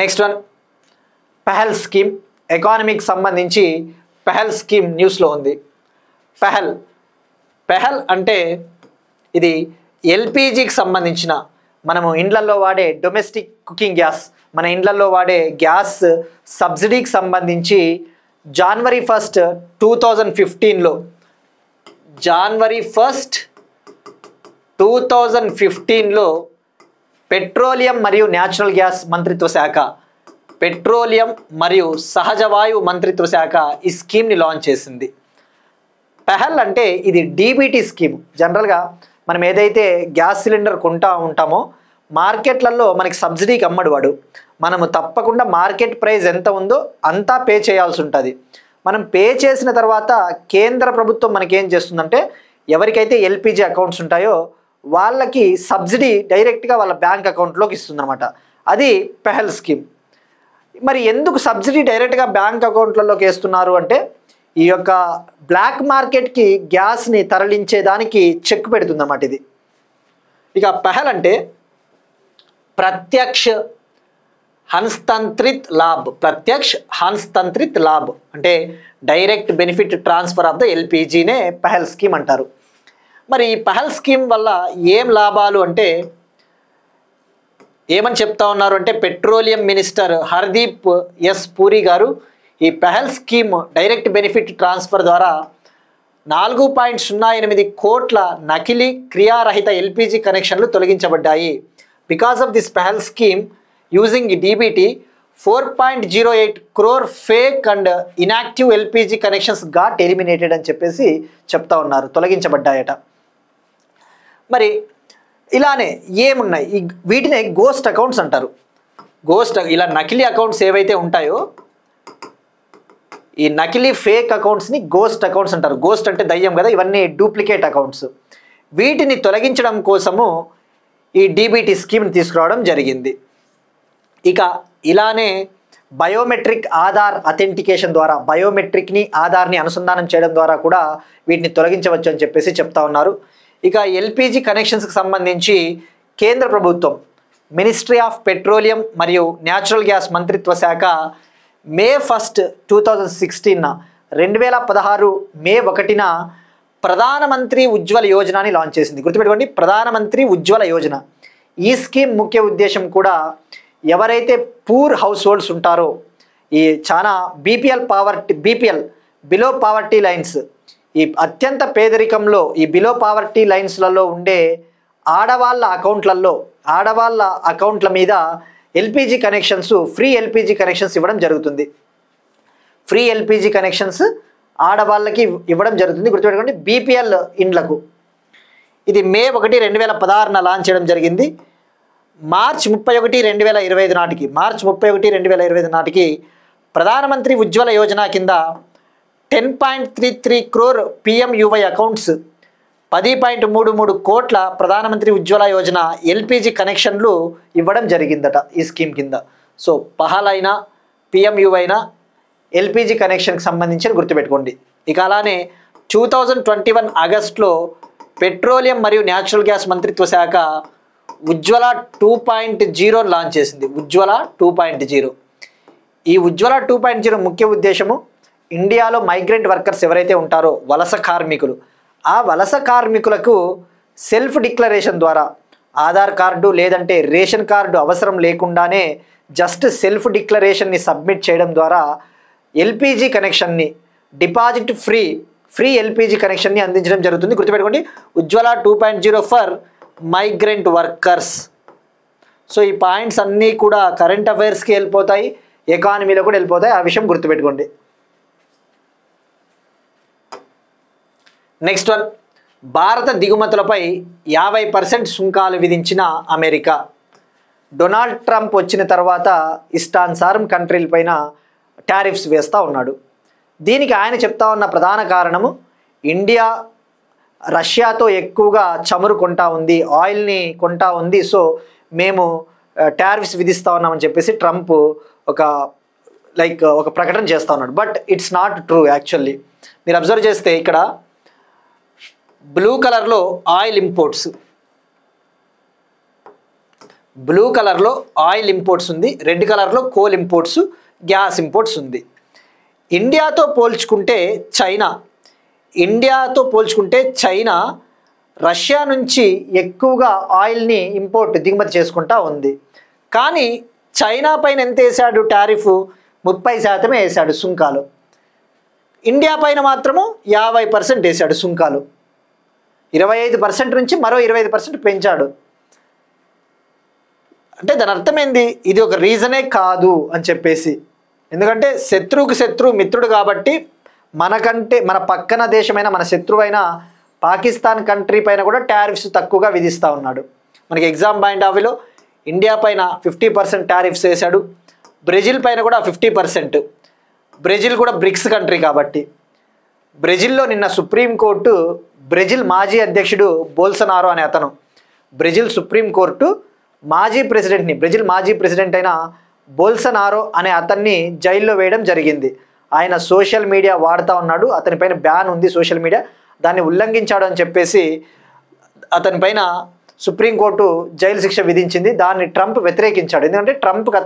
Next one, Pahal scheme. ఎకానమీకి సంబంధించి పెహల్ స్కీమ్ న్యూస్లో ఉంది. పెహల్ అంటే ఇది ఎల్పిజికి సంబంధించిన, మనము ఇండ్లల్లో వాడే డొమెస్టిక్ కుకింగ్ గ్యాస్, మన ఇండ్లల్లో వాడే గ్యాస్ సబ్సిడీకి సంబంధించి January 1, 2015లో January 1, 2015లో పెట్రోలియం మరియు న్యాచురల్ గ్యాస్ మంత్రిత్వ శాఖ, పెట్రోలియం మరియు సహజ వాయువు మంత్రిత్వ శాఖ ఈ స్కీమ్ని లాంచ్ చేసింది. పెహల్ అంటే ఇది డీబీటీ స్కీమ్. జనరల్గా మనం ఏదైతే గ్యాస్ సిలిండర్ కొంటా ఉంటామో మార్కెట్లలో మనకి సబ్సిడీకి అమ్మడు వాడు, మనము తప్పకుండా మార్కెట్ ప్రైస్ ఎంత ఉందో అంతా పే చేయాల్సి ఉంటుంది. మనం పే చేసిన తర్వాత కేంద్ర ప్రభుత్వం మనకేం చేస్తుందంటే ఎవరికైతే ఎల్పిజి అకౌంట్స్ ఉంటాయో వాళ్ళకి సబ్సిడీ డైరెక్ట్గా వాళ్ళ బ్యాంక్ అకౌంట్లోకి ఇస్తుందన్నమాట. అది పెహల్ స్కీమ్. మరి ఎందుకు సబ్సిడీ డైరెక్ట్గా బ్యాంక్ అకౌంట్లలోకి వేస్తున్నారు అంటే ఈ యొక్క బ్లాక్ మార్కెట్కి గ్యాస్ని తరలించేదానికి చెక్ పెడుతుందన్నమాట ఇది. ఇక పెహల్ అంటే ప్రత్యక్ష హస్తాంతరిత్ లాభ్, అంటే direct benefit transfer of the ఎల్పిజినే పెహల్ స్కీమ్ అంటారు. మరి ఈ పెహల్ స్కీమ్ వల్ల ఏం లాభాలు అంటే ఏమని చెప్తా ఉన్నారు అంటే petroleum minister Hardeep S Puri గారు ఈ Pahal scheme direct benefit transfer ద్వారా 4.08 కోట్ల నకిలీ క్రియారహిత ఎల్పిజి కనెక్షన్లు తొలగించబడ్డాయి. Because of this Pahal scheme using DBT 4.08 crore fake and inactive LPG connections got eliminated అని చెప్పేసి చెప్తా ఉన్నారు, తొలగించబడ్డాయట. మరి ఇలానే ఏమున్నాయి, వీటినే గోస్ట్ అకౌంట్స్ అంటారు. ఇలా నకిలీ అకౌంట్స్ ఏవైతే ఉంటాయో ఈ నకిలీ ఫేక్ అకౌంట్స్ని గోస్ట్ అకౌంట్స్ అంటారు. గోస్ట్ అంటే దయ్యం కదా, ఇవన్నీ డూప్లికేట్ అకౌంట్స్. వీటిని తొలగించడం కోసము ఈ డీబీటీ స్కీమ్ని తీసుకురావడం జరిగింది. ఇక ఇలానే బయోమెట్రిక్ ఆధార్ అథెంటికేషన్ ద్వారా, బయోమెట్రిక్ని ఆధార్ని అనుసంధానం చేయడం ద్వారా కూడా వీటిని తొలగించవచ్చు అని చెప్పేసి చెప్తా ఉన్నారు. ఇక ఎల్పిజి కనెక్షన్స్కి సంబంధించి కేంద్ర ప్రభుత్వం మినిస్ట్రీ ఆఫ్ పెట్రోలియం మరియు న్యాచురల్ గ్యాస్ మంత్రిత్వ శాఖ May 1, 2016 2016 May 1 ప్రధానమంత్రి ఉజ్వల యోజనని లాంచ్ చేసింది. గుర్తుపెట్టుకోండి, ప్రధానమంత్రి ఉజ్వల యోజన. ఈ స్కీమ్ ముఖ్య ఉద్దేశం కూడా ఎవరైతే పూర్ హౌస్ హోల్డ్స్ ఉంటారో, ఈ చాలా బీపీఎల్ బిలో పావర్టీ లైన్స్, ఈ అత్యంత పేదరికంలో ఈ బిలో పావర్టీ లైన్స్లలో ఉండే ఆడవాళ్ళ అకౌంట్ల మీద LPG connections, free LPG connections ఇవ్వడం జరుగుతుంది. ఫ్రీ ఎల్పిజి కనెక్షన్స్ ఆడవాళ్ళకి ఇవ్వడం జరుగుతుంది. గుర్తుపెట్టుకోండి, బీపీఎల్ ఇండ్లకు. ఇది May 1, 2016 లాంచ్ చేయడం జరిగింది. March 31, 2025 నాటికి ప్రధానమంత్రి ఉజ్వల యోజన కింద 10.33 crore PMUY అకౌంట్స్, 10.33 కోట్ల ప్రధానమంత్రి ఉజ్వల యోజన ఎల్పిజి కనెక్షన్లు ఇవ్వడం జరిగిందట ఈ స్కీమ్ కింద. సో పహల్ అయినా పిఎంయువై అయినా ఎల్పిజి కనెక్షన్కి సంబంధించి గుర్తుపెట్టుకోండి. ఇక అలానే 2021 ఆగస్టులో పెట్రోలియం మరియు న్యాచురల్ గ్యాస్ మంత్రిత్వ శాఖ ఉజ్వల 2.0 లాంచ్ చేసింది. ఉజ్వల 2.0. ఈ ఉజ్వల 2.0 ముఖ్య ఉద్దేశము ఇండియాలో మైగ్రెంట్ వర్కర్స్ ఎవరైతే ఉంటారో వలస కార్మికులు, ఆ వలస కార్మికులకు సెల్ఫ్ డిక్లరేషన్ ద్వారా ఆధార్ కార్డు లేదంటే రేషన్ కార్డు అవసరం లేకుండానే జస్ట్ సెల్ఫ్ డిక్లరేషన్ని సబ్మిట్ చేయడం ద్వారా ఎల్పిజి కనెక్షన్ని డిపాజిట్ ఫ్రీ ఎల్పిజి కనెక్షన్ని అందించడం జరుగుతుంది. గుర్తుపెట్టుకోండి, ఉజ్వల 2.0 ఫర్ మైగ్రెంట్ వర్కర్స్. సో ఈ పాయింట్స్ అన్నీ కూడా కరెంట్ అఫైర్స్కి వెళ్ళిపోతాయి, ఎకానమీలో కూడా వెళ్ళిపోతాయి, ఆ విషయం గుర్తుపెట్టుకోండి. నెక్స్ట్ వన్, భారత దిగుమతులపై 50% సుంకాలు విధించిన అమెరికా. డొనాల్డ్ ట్రంప్ వచ్చిన తర్వాత ఇష్టానుసారం కంట్రీల పైన టారిఫ్స్ వేస్తూ ఉన్నాడు. దీనికి ఆయన చెప్తా ఉన్న ప్రధాన కారణము ఇండియా రష్యాతో ఎక్కువగా చమురు కొంటా ఉంది, ఆయిల్ని కొంటా ఉంది, సో మేము టారిఫ్స్ విధిస్తూ ఉన్నామని చెప్పేసి ట్రంప్ ఒక ప్రకటన చేస్తూ ఉన్నాడు. But it's not true. Actually మీరు అబ్జర్వ్ చేస్తే ఇక్కడ బ్లూ కలర్లో ఆయిల్ ఇంపోర్ట్స్, బ్లూ కలర్లో ఆయిల్ ఇంపోర్ట్స్ ఉంది, రెడ్ కలర్లో కోల్ ఇంపోర్ట్స్, గ్యాస్ ఇంపోర్ట్స్ ఉంది. ఇండియాతో పోల్చుకుంటే చైనా రష్యా నుంచి ఎక్కువగా ఆయిల్ని దిగుమతి చేసుకుంటా ఉంది. కానీ చైనా పైన ఎంత వేసాడు టారిఫ్? 30% వేసాడు సుంకాలు. ఇండియా పైన మాత్రము 50% వేసాడు సుంకాలు. 25% నుంచి మరో 25% పెంచాడు. అంటే దాని అర్థం ఏంది? ఇది ఒక రీజనే కాదు అని చెప్పేసి. ఎందుకంటే శత్రువుకి శత్రువు మిత్రుడు కాబట్టి మన పక్కన దేశమైన మన శత్రువైన పాకిస్తాన్ కంట్రీ పైన కూడా టారిఫ్స్ తక్కువగా విధిస్తూ ఉన్నాడు. మనకి ఎగ్జామ్ పాయింట్ ఆఫ్ వ్యూలో ఇండియా పైన 50% టారిఫ్స్ వేశాడు, బ్రెజిల్ పైన కూడా 50%. బ్రెజిల్ కూడా బ్రిక్స్ కంట్రీ కాబట్టి. బ్రెజిల్లో నిన్న సుప్రీంకోర్టు బ్రెజిల్ మాజీ అధ్యక్షుడు బోల్సనారో అనే అతను బ్రెజిల్ సుప్రీంకోర్టు బ్రెజిల్ మాజీ ప్రెసిడెంట్ అయిన బోల్సనారో అనే అతన్ని జైల్లో వేయడం జరిగింది. ఆయన సోషల్ మీడియా వాడుతూ ఉన్నాడు, అతనిపైన బ్యాన్ ఉంది సోషల్ మీడియా, దాన్ని ఉల్లంఘించాడు అని చెప్పేసి అతనిపైన సుప్రీంకోర్టు జైలు శిక్ష విధించింది. దాన్ని ట్రంప్ వ్యతిరేకించాడు. ఎందుకంటే ట్రంప్కి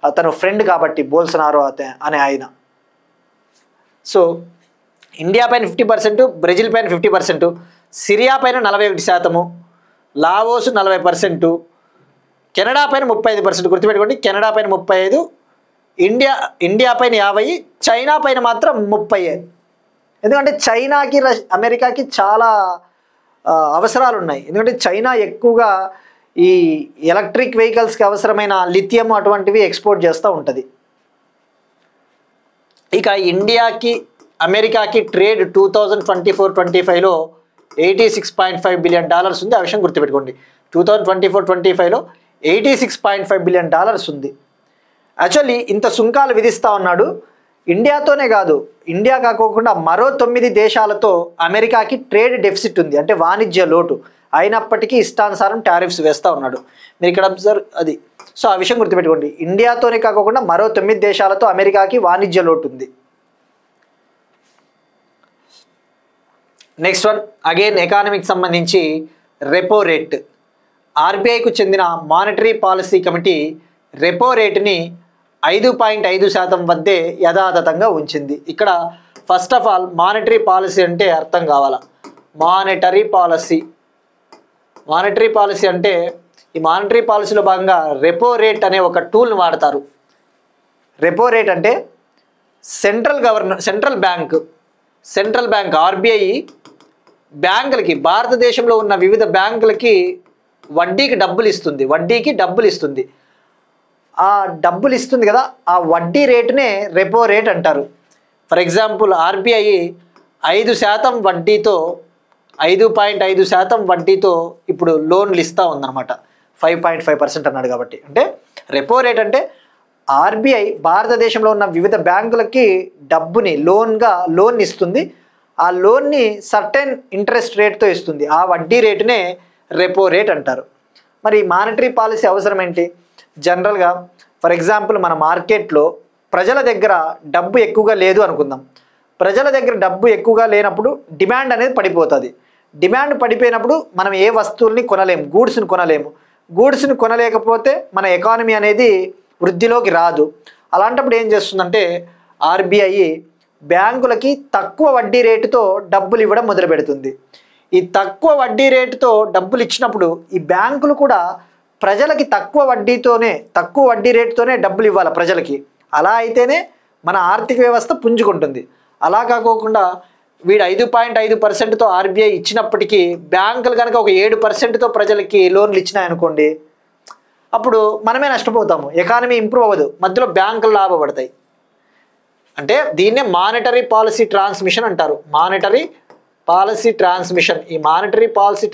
అతను ఫ్రెండ్ కాబట్టి బోల్సనారో అనే ఆయన. సో ఇండియా పైన 50%, బ్రెజిల్ పైన 50%, సిరియా పైన 41%, లావోస్ 40%, కెనడా పైన 35%. గుర్తుపెట్టుకోండి, కెనడా పైన 35%, ఇండియా పైన 50%, చైనా పైన మాత్రం 30%. ఎందుకంటే చైనాకి అమెరికాకి చాలా అవసరాలు ఉన్నాయి. ఎందుకంటే చైనా ఎక్కువగా ఈ ఎలక్ట్రిక్ వెహికల్స్కి అవసరమైన లిథియం అటువంటివి ఎక్స్పోర్ట్ చేస్తూ ఉంటుంది. ఇక ఇండియాకి అమెరికాకి ట్రేడ్ 2024-25లో $86.5 బిలియన్ ఉంది. ఆ విషయం గుర్తుపెట్టుకోండి. 2024-25లో $86.5 బిలియన్ ఉంది. యాక్చువల్లీ ఇంత సుంకాలు విధిస్తూ ఉన్నాడు. ఇండియాతోనే కాదు, ఇండియా కాకోకుండా మరో 9 దేశాలతో అమెరికాకి ట్రేడ్ డెఫిసిట్ ఉంది, అంటే వాణిజ్య లోటు. అయినప్పటికీ ఇష్టానుసారం టారిఫ్స్ వేస్తూ ఉన్నాడు. మీరు ఇక్కడ అది. సో ఆ విషయం గుర్తుపెట్టుకోండి. ఇండియాతోనే కాకుండా మరో 9 దేశాలతో అమెరికాకి వాణిజ్య లోటు ఉంది. నెక్స్ట్ వన్, అగైన్ ఎకానమీకి సంబంధించి రెపో రేట్. ఆర్బీఐకు చెందిన మానిటరీ పాలసీ కమిటీ రెపో రేటుని 5.5% వద్దే యథాతథంగా ఉంచింది. ఇక్కడ first of all monetary policy అంటే అర్థం కావాలా. మానిటరీ పాలసీ అంటే ఈ మానిటరీ పాలసీలో భాగంగా రెపో రేట్ అనే ఒక టూల్ని వాడతారు. రెపో రేట్ అంటే సెంట్రల్ బ్యాంక్ ఆర్బీఐ బ్యాంకులకి, భారతదేశంలో ఉన్న వివిధ బ్యాంకులకి వడ్డీకి డబ్బులు ఇస్తుంది. ఆ డబ్బులు ఇస్తుంది కదా, ఆ వడ్డీ రేటునే రెపో రేట్ అంటారు. ఫర్ ఎగ్జాంపుల్ ఆర్బీఐ 5% వడ్డీతో 5.5% వడ్డీతో ఇప్పుడు లోన్లు ఇస్తూ ఉందన్నమాట. 5.5% అన్నాడు కాబట్టి. అంటే రెపో రేట్ అంటే ఆర్బీఐ భారతదేశంలో ఉన్న వివిధ బ్యాంకులకి డబ్బుని లోన్ ఇస్తుంది. ఆ లోన్ని సర్టెన్ ఇంట్రెస్ట్ రేట్తో ఇస్తుంది. ఆ వడ్డీ రేటునే రెపో రేట్ అంటారు. మరి మానిటరీ పాలసీ అవసరం ఏంటి? జనరల్గా ఫర్ ఎగ్జాంపుల్ మన మార్కెట్లో ప్రజల దగ్గర డబ్బు ఎక్కువగా లేదు అనుకుందాం. ప్రజల దగ్గర డబ్బు ఎక్కువగా లేనప్పుడు డిమాండ్ అనేది పడిపోతుంది. డిమాండ్ పడిపోయినప్పుడు మనం ఏ వస్తువుల్ని కొనలేము, గూడ్స్ని కొనలేకపోతే మన ఎకానమీ అనేది వృద్ధిలోకి రాదు. అలాంటప్పుడు ఏం చేస్తుందంటే ఆర్బీఐ బ్యాంకులకి తక్కువ వడ్డీ రేటుతో డబ్బులు ఇవ్వడం మొదలు పెడుతుంది. ఈ తక్కువ వడ్డీ రేటుతో డబ్బులు ఇచ్చినప్పుడు ఈ బ్యాంకులు కూడా ప్రజలకి తక్కువ వడ్డీ రేటుతోనే డబ్బులు ఇవ్వాలి ప్రజలకి. అలా అయితేనే మన ఆర్థిక వ్యవస్థ పుంజుకుంటుంది. అలా కాకోకుండా వీడు 5.5%తో ఆర్బీఐ ఇచ్చినప్పటికీ బ్యాంకులు కనుక ఒక 7%తో ప్రజలకి లోన్లు ఇచ్చినాయనుకోండి, అప్పుడు మనమే నష్టపోతాము. ఎకానమీ ఇంప్రూవ్ అవ్వదు, మధ్యలో బ్యాంకులు లాభపడతాయి. అంటే దీన్నే మానిటరీ పాలసీ ట్రాన్స్మిషన్ అంటారు. మానిటరీ పాలసీ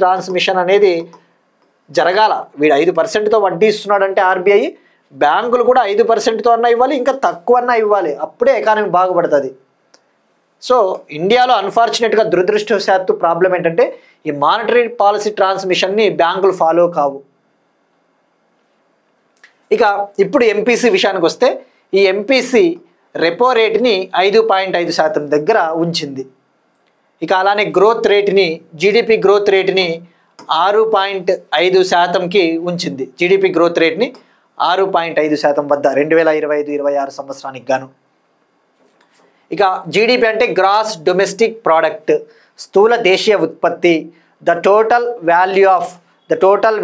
ట్రాన్స్మిషన్ అనేది జరగాల. వీడు 5%తో వడ్డీ ఇస్తున్నాడంటే ఆర్బీఐ, బ్యాంకులు కూడా 5%తో అన్నా ఇవ్వాలి, ఇంకా తక్కువ అన్నా ఇవ్వాలి. అప్పుడే ఎకానమీ బాగుపడుతుంది. సో ఇండియాలో అన్ఫార్చునేట్గా దురదృష్టవశాత్తు ప్రాబ్లం ఏంటంటే ఈ మానిటరీ పాలసీ ట్రాన్స్మిషన్ని బ్యాంకులు ఫాలో కావు. ఇక ఇప్పుడు ఎంపీసీ విషయానికి వస్తే, ఈ ఎంపీసీ రెపో రేట్ని 5.5% దగ్గర ఉంచింది. ఇక అలానే గ్రోత్ రేట్ని జీడిపి గ్రోత్ రేట్ని 6.5%కి ఉంచింది. జీడిపి గ్రోత్ రేట్ని 6.5% వద్ద 2025-26 సంవత్సరానికి గాను. ఇక జీడిపి అంటే గ్రాస్ డొమెస్టిక్ ప్రోడక్ట్, స్థూల దేశీయ ఉత్పత్తి, the total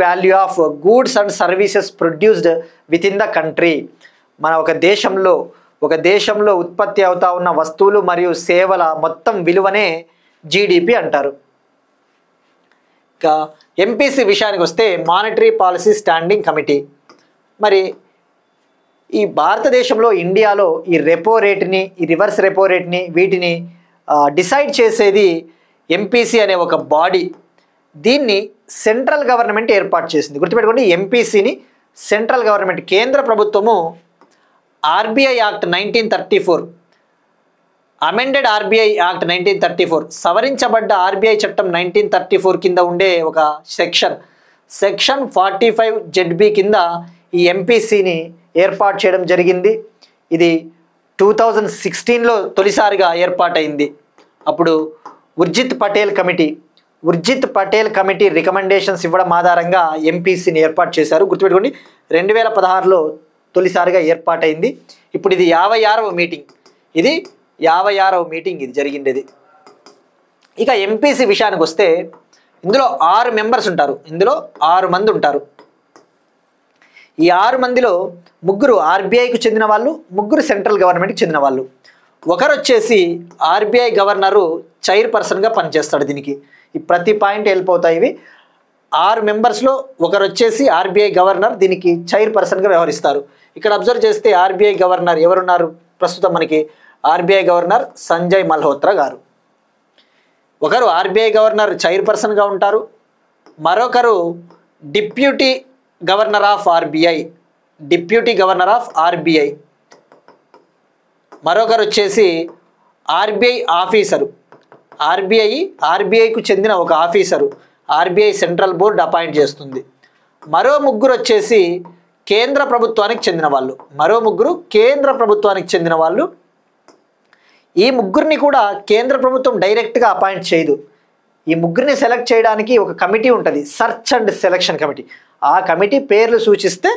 value of goods and services produced with in the country. మన ఒక దేశంలో ఉత్పత్తి అవుతా ఉన్న వస్తువులు మరియు సేవల మొత్తం విలువనే జీడిపి అంటారు. ఇక ఎంపీసీ విషయానికి వస్తే మానిటరీ పాలసీ స్టాండింగ్ కమిటీ. మరి ఈ భారతదేశంలో ఇండియాలో ఈ రెపో రేట్ని, ఈ రివర్స్ రెపో రేట్ని వీటిని డిసైడ్ చేసేది ఎంపీసీ అనే ఒక బాడీ. దీన్ని సెంట్రల్ గవర్నమెంట్ ఏర్పాటు చేసింది. గుర్తుపెట్టుకోండి, ఎంపీసీని సెంట్రల్ గవర్నమెంట్, కేంద్ర ప్రభుత్వము RBI act 1934, amended RBI act 1934, సవరించబడ్డ ఆర్బీఐ చట్టం 1934 కింద ఉండే ఒక సెక్షన్ 45 ZB కింద ఈ ఎంపీసీని ఏర్పాటు చేయడం జరిగింది. ఇది 2016లో తొలిసారిగా ఏర్పాటైంది. అప్పుడు ఉర్జిత్ పటేల్ కమిటీ రికమెండేషన్స్ ఇవ్వడం ఆధారంగా ఎంపీసీని ఏర్పాటు చేశారు. గుర్తుపెట్టుకోండి, 2016లో తొలిసారిగా ఏర్పాటైంది. ఇప్పుడు ఇది 56వ మీటింగ్. ఇది జరిగిండేది. ఇక ఎంపీసీ విషయానికి వస్తే ఇందులో 6 మెంబర్స్ ఉంటారు. ఇందులో 6 మంది ఉంటారు. ఈ 6 మందిలో 3 ఆర్బీఐకి చెందిన వాళ్ళు, 3 సెంట్రల్ గవర్నమెంట్కి చెందిన వాళ్ళు. ఒకరు వచ్చేసి ఆర్బీఐ గవర్నరు చైర్పర్సన్గా పనిచేస్తాడు. దీనికి ఈ ప్రతి పాయింట్ హెల్ప్ అవుతాయి. ఇవి 6 మెంబర్స్లో ఒకరు వచ్చేసి ఆర్బీఐ గవర్నర్, దీనికి చైర్పర్సన్గా వ్యవహరిస్తారు. ఇక్కడ అబ్జర్వ్ చేస్తే ఆర్బీఐ గవర్నర్ ఎవరున్నారు ప్రస్తుతం మనకి? ఆర్బీఐ గవర్నర్ సంజయ్ మల్హోత్రా గారు. ఒకరు ఆర్బీఐ గవర్నర్ చైర్పర్సన్గా ఉంటారు, మరొకరు డిప్యూటీ గవర్నర్ ఆఫ్ ఆర్బీఐ, మరొకరు వచ్చేసి ఆర్బీఐ ఆఫీసరు. ఆర్బీఐకు చెందిన ఒక officer RBI central board appoint చేస్తుంది. మరో 3 వచ్చేసి కేంద్ర ప్రభుత్వానికి చెందిన వాళ్ళు. ఈ 3ని కూడా కేంద్ర ప్రభుత్వం డైరెక్ట్గా అపాయింట్ చేయదు. ఈ 3ని సెలెక్ట్ చేయడానికి ఒక కమిటీ ఉంటుంది, సర్చ్ అండ్ సెలక్షన్ కమిటీ. ఆ కమిటీ పేర్లు సూచిస్తే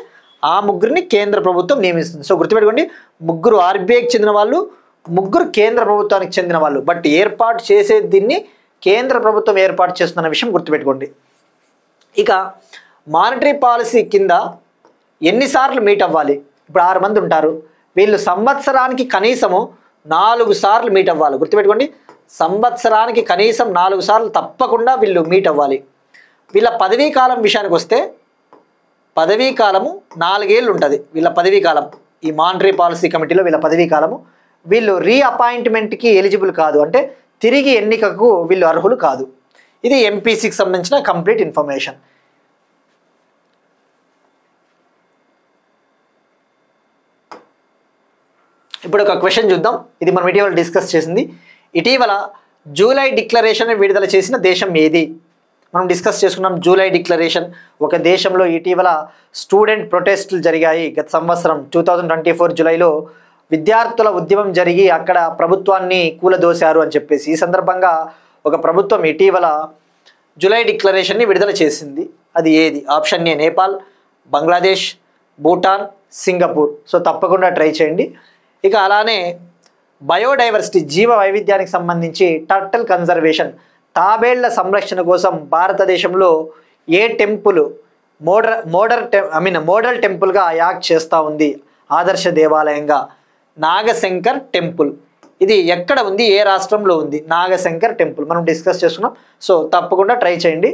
ఆ 3ని కేంద్ర ప్రభుత్వం నియమిస్తుంది. సో గుర్తుపెట్టుకోండి, 3 ఆర్బీఐకి చెందిన వాళ్ళు, 3 కేంద్ర ప్రభుత్వానికి చెందిన వాళ్ళు. బట్ ఏర్పాటు చేసేది దీన్ని కేంద్ర ప్రభుత్వం ఏర్పాటు చేస్తున్న విషయం గుర్తుపెట్టుకోండి. ఇక మానిటరీ పాలసీ కింద ఎన్నిసార్లు మీట్ అవ్వాలి? ఇప్పుడు 6 మంది ఉంటారు. వీళ్ళు సంవత్సరానికి కనీసము 4 సార్లు మీట్ అవ్వాలి. గుర్తుపెట్టుకోండి, సంవత్సరానికి కనీసం 4 సార్లు తప్పకుండా వీళ్ళు మీట్ అవ్వాలి. వీళ్ళ పదవీ కాలం విషయానికి వస్తే పదవీ కాలము 4 ఏళ్ళు ఉంటుంది. వీళ్ళ పదవీ కాలం ఈ మానిటరీ పాలసీ కమిటీలో వీళ్ళ పదవీ కాలము. వీళ్ళు రీఅపాయింట్మెంట్కి ఎలిజిబుల్ కాదు, అంటే తిరిగి ఎన్నికకు వీళ్ళు అర్హులు కాదు. ఇది ఎంపీసీకి సంబంధించిన కంప్లీట్ ఇన్ఫర్మేషన్. ఇప్పుడు ఒక క్వశ్చన్ చూద్దాం. ఇది మనం ఇటీవల డిస్కస్ చేసింది. ఇటీవల జూలై డిక్లరేషన్ విడుదల చేసిన దేశం ఏది? మనం డిస్కస్ చేసుకున్నాం జూలై డిక్లరేషన్. ఒక దేశంలో ఇటీవల స్టూడెంట్ ప్రొటెస్టులు జరిగాయి. గత సంవత్సరం 2024 జూలైలో విద్యార్థుల ఉద్యమం జరిగి అక్కడ ప్రభుత్వాన్ని కూలదోశారు అని చెప్పేసి. ఈ సందర్భంగా ఒక ప్రభుత్వం ఇటీవల జూలై డిక్లరేషన్ని విడుదల చేసింది. అది ఏది? Option A Nepal, Bangladesh, Bhutan, Singapore. So తప్పకుండా ట్రై చేయండి. ఇక అలానే బయోడైవర్సిటీ, జీవ వైవిధ్యానికి సంబంధించి టర్టల్ కన్జర్వేషన్, తాబేళ్ల సంరక్షణ కోసం భారతదేశంలో ఏ టెంపుల్ మోడల్ టెంపుల్గా యాక్ట్ చేస్తూ ఉంది? ఆదర్శ దేవాలయంగా నాగశంకర్ టెంపుల్. ఇది ఎక్కడ ఉంది? ఏ రాష్ట్రంలో ఉంది? నాగశంకర్ టెంపుల్ మనం డిస్కస్ చేసుకున్నాం. సో తప్పకుండా ట్రై చేయండి.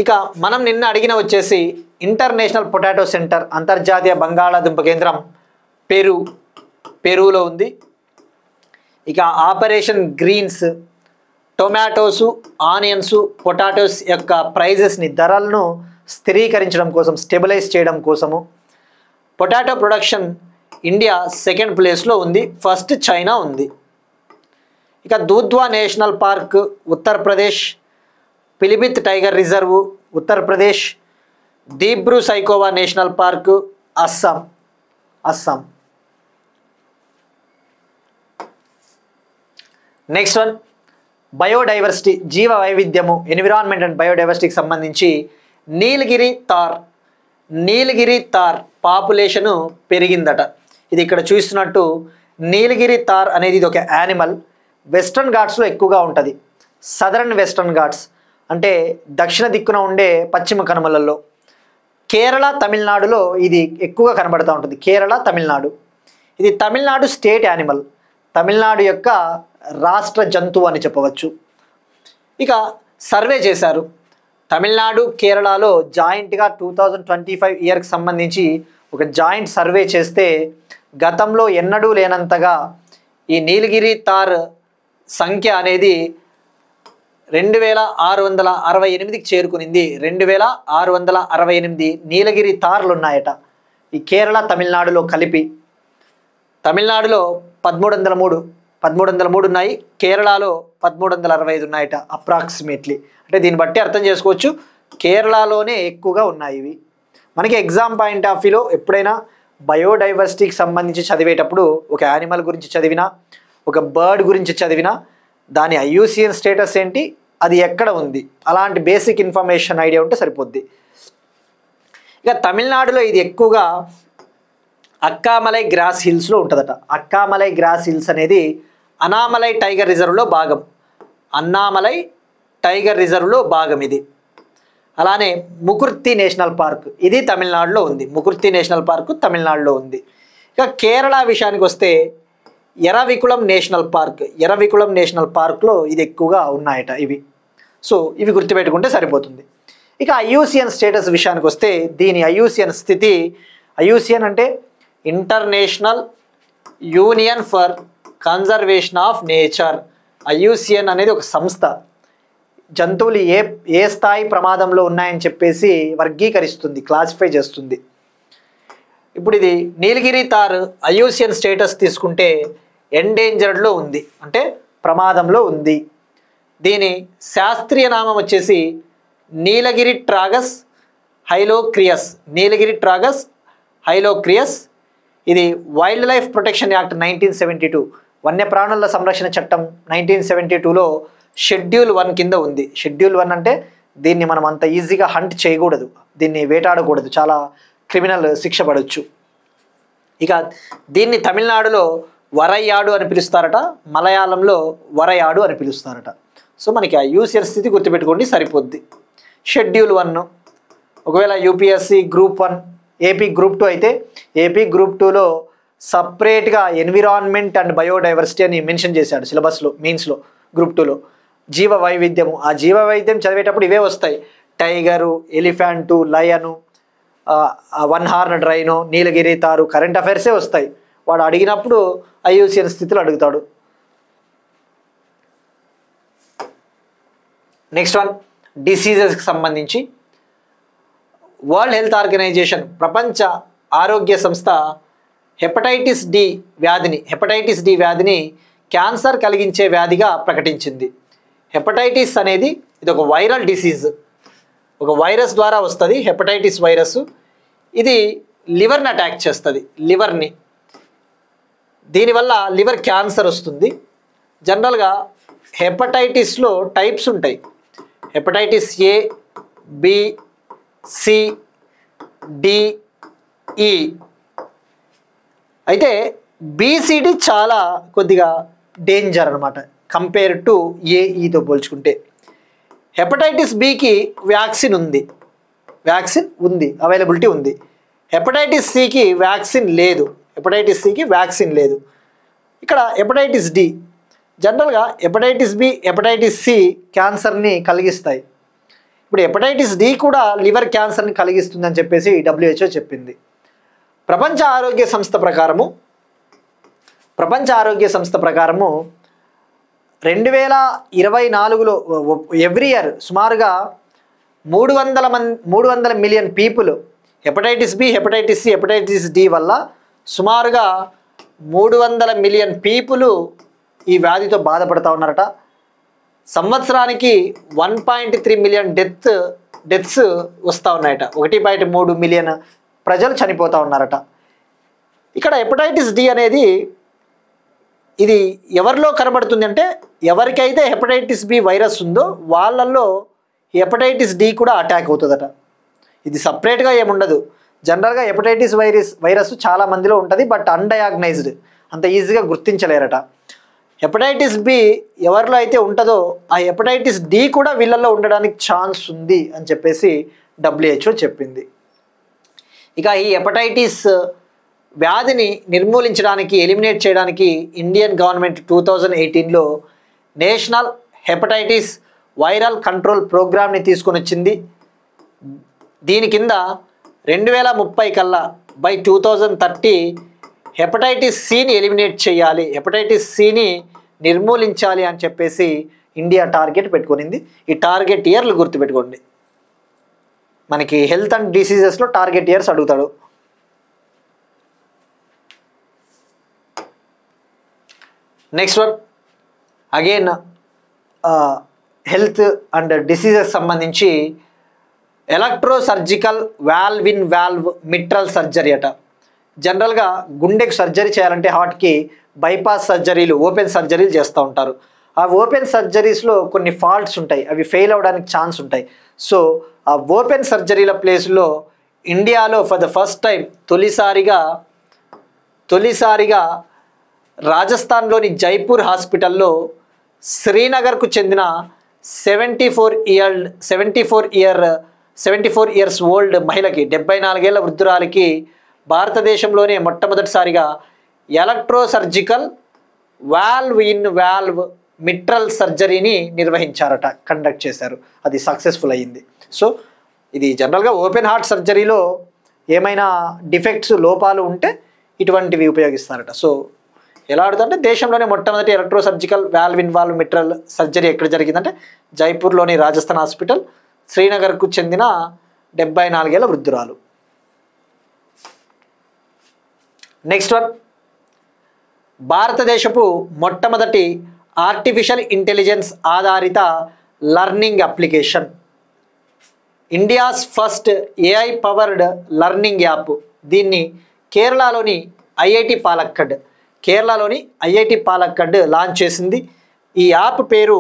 ఇక మనం నిన్న అడిగిన వచ్చేసి ఇంటర్నేషనల్ పొటాటో సెంటర్, అంతర్జాతీయ బంగాళాదుంప కేంద్రం పెరూలో ఉంది. ఇక operation greens, tomatoes, onions, potatoes యొక్క ప్రైజెస్ని, ధరలను స్థిరీకరించడం కోసం, స్టెబిలైజ్ చేయడం కోసము. పొటాటో ప్రొడక్షన్ ఇండియా 2nd ప్లేస్లో ఉంది, ఫస్ట్ చైనా ఉంది. ఇక Dudhwa national park Uttar Pradesh, Pilibhit tiger reserve Uttar Pradesh, Dibru Saikhowa national park Assam. Next one biodiversity, జీవ వైవిధ్యము, ఎన్విరాన్మెంట్ అండ్ బయోడైవర్సిటీకి సంబంధించి నీలగిరి తార్ పాపులేషను పెరిగిందట. ఇది ఇక్కడ చూస్తున్నట్టు నీలగిరి తార్ అనేది ఇది ఒక యానిమల్. వెస్ట్రన్ ఘాట్స్లో ఎక్కువగా ఉంటుంది. సదరన్ వెస్ట్రన్ ఘాట్స్ అంటే దక్షిణ దిక్కున ఉండే పశ్చిమ కనుమలలో, కేరళ తమిళనాడులో ఇది ఎక్కువగా కనబడుతూ ఉంటుంది. కేరళ తమిళనాడు, ఇది తమిళనాడు స్టేట్ యానిమల్, తమిళనాడు యొక్క రాష్ట్ర జంతువు అని చెప్పవచ్చు. ఇక సర్వే చేశారు. తమిళనాడు కేరళలో జాయింట్గా 2025 ఇయర్కి సంబంధించి ఒక జాయింట్ సర్వే చేస్తే గతంలో ఎన్నడూ లేనంతగా ఈ నీలగిరి తార్ సంఖ్య అనేది 2668కి చేరుకునింది. 2668 నీలగిరి తార్లు ఉన్నాయట ఈ కేరళ తమిళనాడులో కలిపి. తమిళనాడులో 1303 ఉన్నాయి, కేరళలో 1365 ఉన్నాయట అప్రాక్సిమేట్లీ. అంటే దీన్ని బట్టి అర్థం చేసుకోవచ్చు కేరళలోనే ఎక్కువగా ఉన్నాయి ఇవి. మనకి ఎగ్జామ్ పాయింట్ ఆఫ్ వ్యూలో ఎప్పుడైనా బయోడైవర్సిటీకి సంబంధించి చదివేటప్పుడు ఒక యానిమల్ గురించి చదివినా, ఒక బర్డ్ గురించి చదివినా దాని ఐయుసిఎన్ స్టేటస్ ఏంటి, అది ఎక్కడ ఉంది, అలాంటి బేసిక్ ఇన్ఫర్మేషన్ ఐడియా ఉంటే సరిపోద్ది. ఇక తమిళనాడులో ఇది ఎక్కువగా అక్కామలై గ్రాస్ హిల్స్లో ఉంటుందట. అక్కామలై గ్రాస్ హిల్స్ అనేది అన్నామలై టైగర్ రిజర్వ్లో భాగం. అన్నామలై టైగర్ రిజర్వ్లో భాగం ఇది. అలానే ముకుర్తి నేషనల్ పార్క్ ఇది తమిళనాడులో ఉంది. ముకుర్తి నేషనల్ పార్క్ తమిళనాడులో ఉంది. ఇక కేరళ విషయానికి వస్తే ఎరవికుళం నేషనల్ పార్క్లో ఇది ఎక్కువగా ఉన్నాయట ఇవి. సో ఇవి గుర్తుపెట్టుకుంటే సరిపోతుంది. ఇక ఐయుసిఎన్ స్టేటస్ విషయానికి వస్తే దీని ఐయుసిఎన్ స్థితి, ఐయుసిఎన్ అంటే international union for conservation of nature. IUCN అనేది ఒక సంస్థ, జంతువులు ఏ స్థాయి ప్రమాదంలో ఉన్నాయని చెప్పేసి వర్గీకరిస్తుంది, క్లాసిఫై చేస్తుంది. ఇప్పుడు ఇది నీలగిరి తార్ ఐయుసిఎన్ స్టేటస్ తీసుకుంటే ఎండేంజర్డ్లో ఉంది, అంటే ప్రమాదంలో ఉంది. దీని శాస్త్రీయ నామం వచ్చేసి నీలగిరి ట్రాగస్ హైలోక్రియస్. ఇది వైల్డ్ లైఫ్ ప్రొటెక్షన్ యాక్ట్ 1972, వన్యప్రాణుల సంరక్షణ చట్టం 1972లో షెడ్యూల్ 1 కింద ఉంది. షెడ్యూల్ 1 అంటే దీన్ని మనం అంత ఈజీగా హంట్ చేయకూడదు, దీన్ని వేటాడకూడదు, చాలా క్రిమినల్ శిక్ష పడవచ్చు. ఇక దీన్ని తమిళనాడులో వరయాడు అని పిలుస్తారట, మలయాళంలో వరయాడు అని పిలుస్తారట. సో మనకి ఆ యూసిఎన్ స్థితి గుర్తుపెట్టుకోండి సరిపోద్ది. షెడ్యూల్ 1, ఒకవేళ యూపీఎస్సి గ్రూప్ 1, ఏపీ గ్రూప్ 2 అయితే ఏపీ గ్రూప్ 2లో సపరేట్గా ఎన్విరాన్మెంట్ అండ్ బయోడైవర్సిటీ అని మెన్షన్ చేశాడు సిలబస్లో, మెయిన్స్లో గ్రూప్ 2లో. జీవ వైవిధ్యము, ఆ జీవ వైవిధ్యం చదివేటప్పుడు ఇవే వస్తాయి: టైగరు, ఎలిఫెంటు, లయను, 1 హార్న్డ్ రైనో, నీలగిరి తారు, కరెంట్ అఫైర్సే వస్తాయి. వాడు అడిగినప్పుడు ఐయుసిఎన్ స్థితిలో అడుగుతాడు. నెక్స్ట్ వన్ డిసీజెస్కి సంబంధించి వరల్డ్ హెల్త్ ఆర్గనైజేషన్, ప్రపంచ ఆరోగ్య సంస్థ హెపటైటిస్ డి వ్యాధిని క్యాన్సర్ కలిగించే వ్యాధిగా ప్రకటించింది. హెపటైటిస్ అనేది ఇది ఒక వైరల్ డిసీజ్, ఒక వైరస్ ద్వారా వస్తుంది. హెపటైటిస్ వైరస్ ఇది లివర్ని అటాక్ చేస్తుంది, లివర్ని. దీనివల్ల లివర్ క్యాన్సర్ వస్తుంది. జనరల్గా హెపటైటిస్లో టైప్స్ ఉంటాయి: hepatitis A, B, C, D, E. అయితే బీసీడీ చాలా కొద్దిగా డేంజర్ అనమాట కంపేర్ టు ఏఈతో పోల్చుకుంటే. హెపటైటిస్ బికి వ్యాక్సిన్ ఉంది, అవైలబిలిటీ ఉంది. హెపటైటిస్ సికి వ్యాక్సిన్ లేదు. ఇక్కడ హెపటైటిస్ డి, జనరల్గా హెపటైటిస్ బి, హెపటైటిస్ సి క్యాన్సర్ని కలిగిస్తాయి. ఇప్పుడు హెపటైటిస్ డి కూడా లివర్ క్యాన్సర్ని కలిగిస్తుందని చెప్పేసి WHO చెప్పింది. ప్రపంచ ఆరోగ్య సంస్థ ప్రకారము 2024లో ఎవ్రీ ఇయర్ సుమారుగా 300 million people hepatitis B, hepatitis C, hepatitis D వల్ల సుమారుగా 300 మిలియన్ పీపుల్ ఈ వ్యాధితో బాధపడుతూ ఉన్నారట. సంవత్సరానికి 1.3 మిలియన్ డెత్స్ వస్తూ ఉన్నాయట. 1.3 మిలియన్ ప్రజలు చనిపోతూ ఉన్నారట. ఇక్కడ హెపటైటిస్ డి అనేది ఇది ఎవరిలో కనబడుతుంది అంటే ఎవరికైతే హెపటైటిస్ బి వైరస్ ఉందో వాళ్ళల్లో హెపటైటిస్ డి కూడా అటాక్ అవుతుందట. ఇది సపరేట్గా ఏముండదు. జనరల్గా హెపటైటిస్ వైరస్ చాలా మందిలో ఉంటుంది, బట్ అన్డయాగ్నైజ్డ్, అంత ఈజీగా గుర్తించలేరట. హెపటైటిస్ బి ఎవరిలో అయితే ఉంటుందో ఆ హెపటైటిస్ డి కూడా వీళ్ళల్లో ఉండడానికి ఛాన్స్ ఉంది అని చెప్పేసి WHO చెప్పింది. ఇక ఈ హెపటైటిస్ వ్యాధిని నిర్మూలించడానికి, ఎలిమినేట్ చేయడానికి ఇండియన్ గవర్నమెంట్ 2018లో నేషనల్ హెపటైటిస్ వైరల్ కంట్రోల్ ప్రోగ్రామ్ని తీసుకొని వచ్చింది. దీని కింద 2030 కల్లా బై 2030 హెపటైటిస్ సిని ఎలిమినేట్ చేయాలి, హెపటైటిస్ సిని నిర్మూలించాలి అని చెప్పేసి ఇండియా టార్గెట్ పెట్టుకునింది. ఈ టార్గెట్ ఇయర్లు గుర్తుపెట్టుకోండి. మనకి హెల్త్ అండ్ డిసీజెస్లో టార్గెట్ ఇయర్స్ అడుగుతాడు. Next one again health and diseases సంబంధించి electro surgical valve in valve mitral surgery అట. జనరల్గా గుండెకు సర్జరీ చేయాలంటే హార్ట్కి బైపాస్ సర్జరీలు, ఓపెన్ సర్జరీలు చేస్తూ ఉంటారు. ఆ ఓపెన్ సర్జరీస్లో కొన్ని ఫాల్ట్స్ ఉంటాయి, అవి ఫెయిల్ అవ్వడానికి ఛాన్స్ ఉంటాయి. సో ఆ ఓపెన్ సర్జరీల ప్లేస్లో ఇండియాలో ఫర్ ద ఫస్ట్ టైం తొలిసారిగా రాజస్థాన్లోని జైపూర్ హాస్పిటల్లో శ్రీనగర్కు చెందిన 74 ఇయర్స్ ఓల్డ్ మహిళకి, 74 ఏళ్ల వృద్ధురాలికి భారతదేశంలోనే మొట్టమొదటిసారిగా electro surgical valve in valve mitral సర్జరీని నిర్వహించారట, కండక్ట్ చేశారు. అది సక్సెస్ఫుల్ అయ్యింది. సో ఇది జనరల్గా ఓపెన్ హార్ట్ సర్జరీలో ఏమైనా డిఫెక్ట్స్, లోపాలు ఉంటే ఇటువంటివి ఉపయోగిస్తారట. సో ఎలా ఆడుతుంటే దేశంలోనే మొట్టమొదటి electro surgical valve in valve mitral surgery ఎక్కడ జరిగిందంటే జైపూర్లోని రాజస్థాన్ హాస్పిటల్, శ్రీనగర్కు చెందిన 74 ఏళ్ల వృద్ధురాలు. నెక్స్ట్ వన్ భారతదేశపు మొట్టమొదటి ఆర్టిఫిషియల్ ఇంటెలిజెన్స్ ఆధారిత learning application, India's first AI powered learning app. దీన్ని కేరళలోని ఐఐటి పాలక్కడ్ లాంచ్ చేసింది. ఈ యాప్ పేరు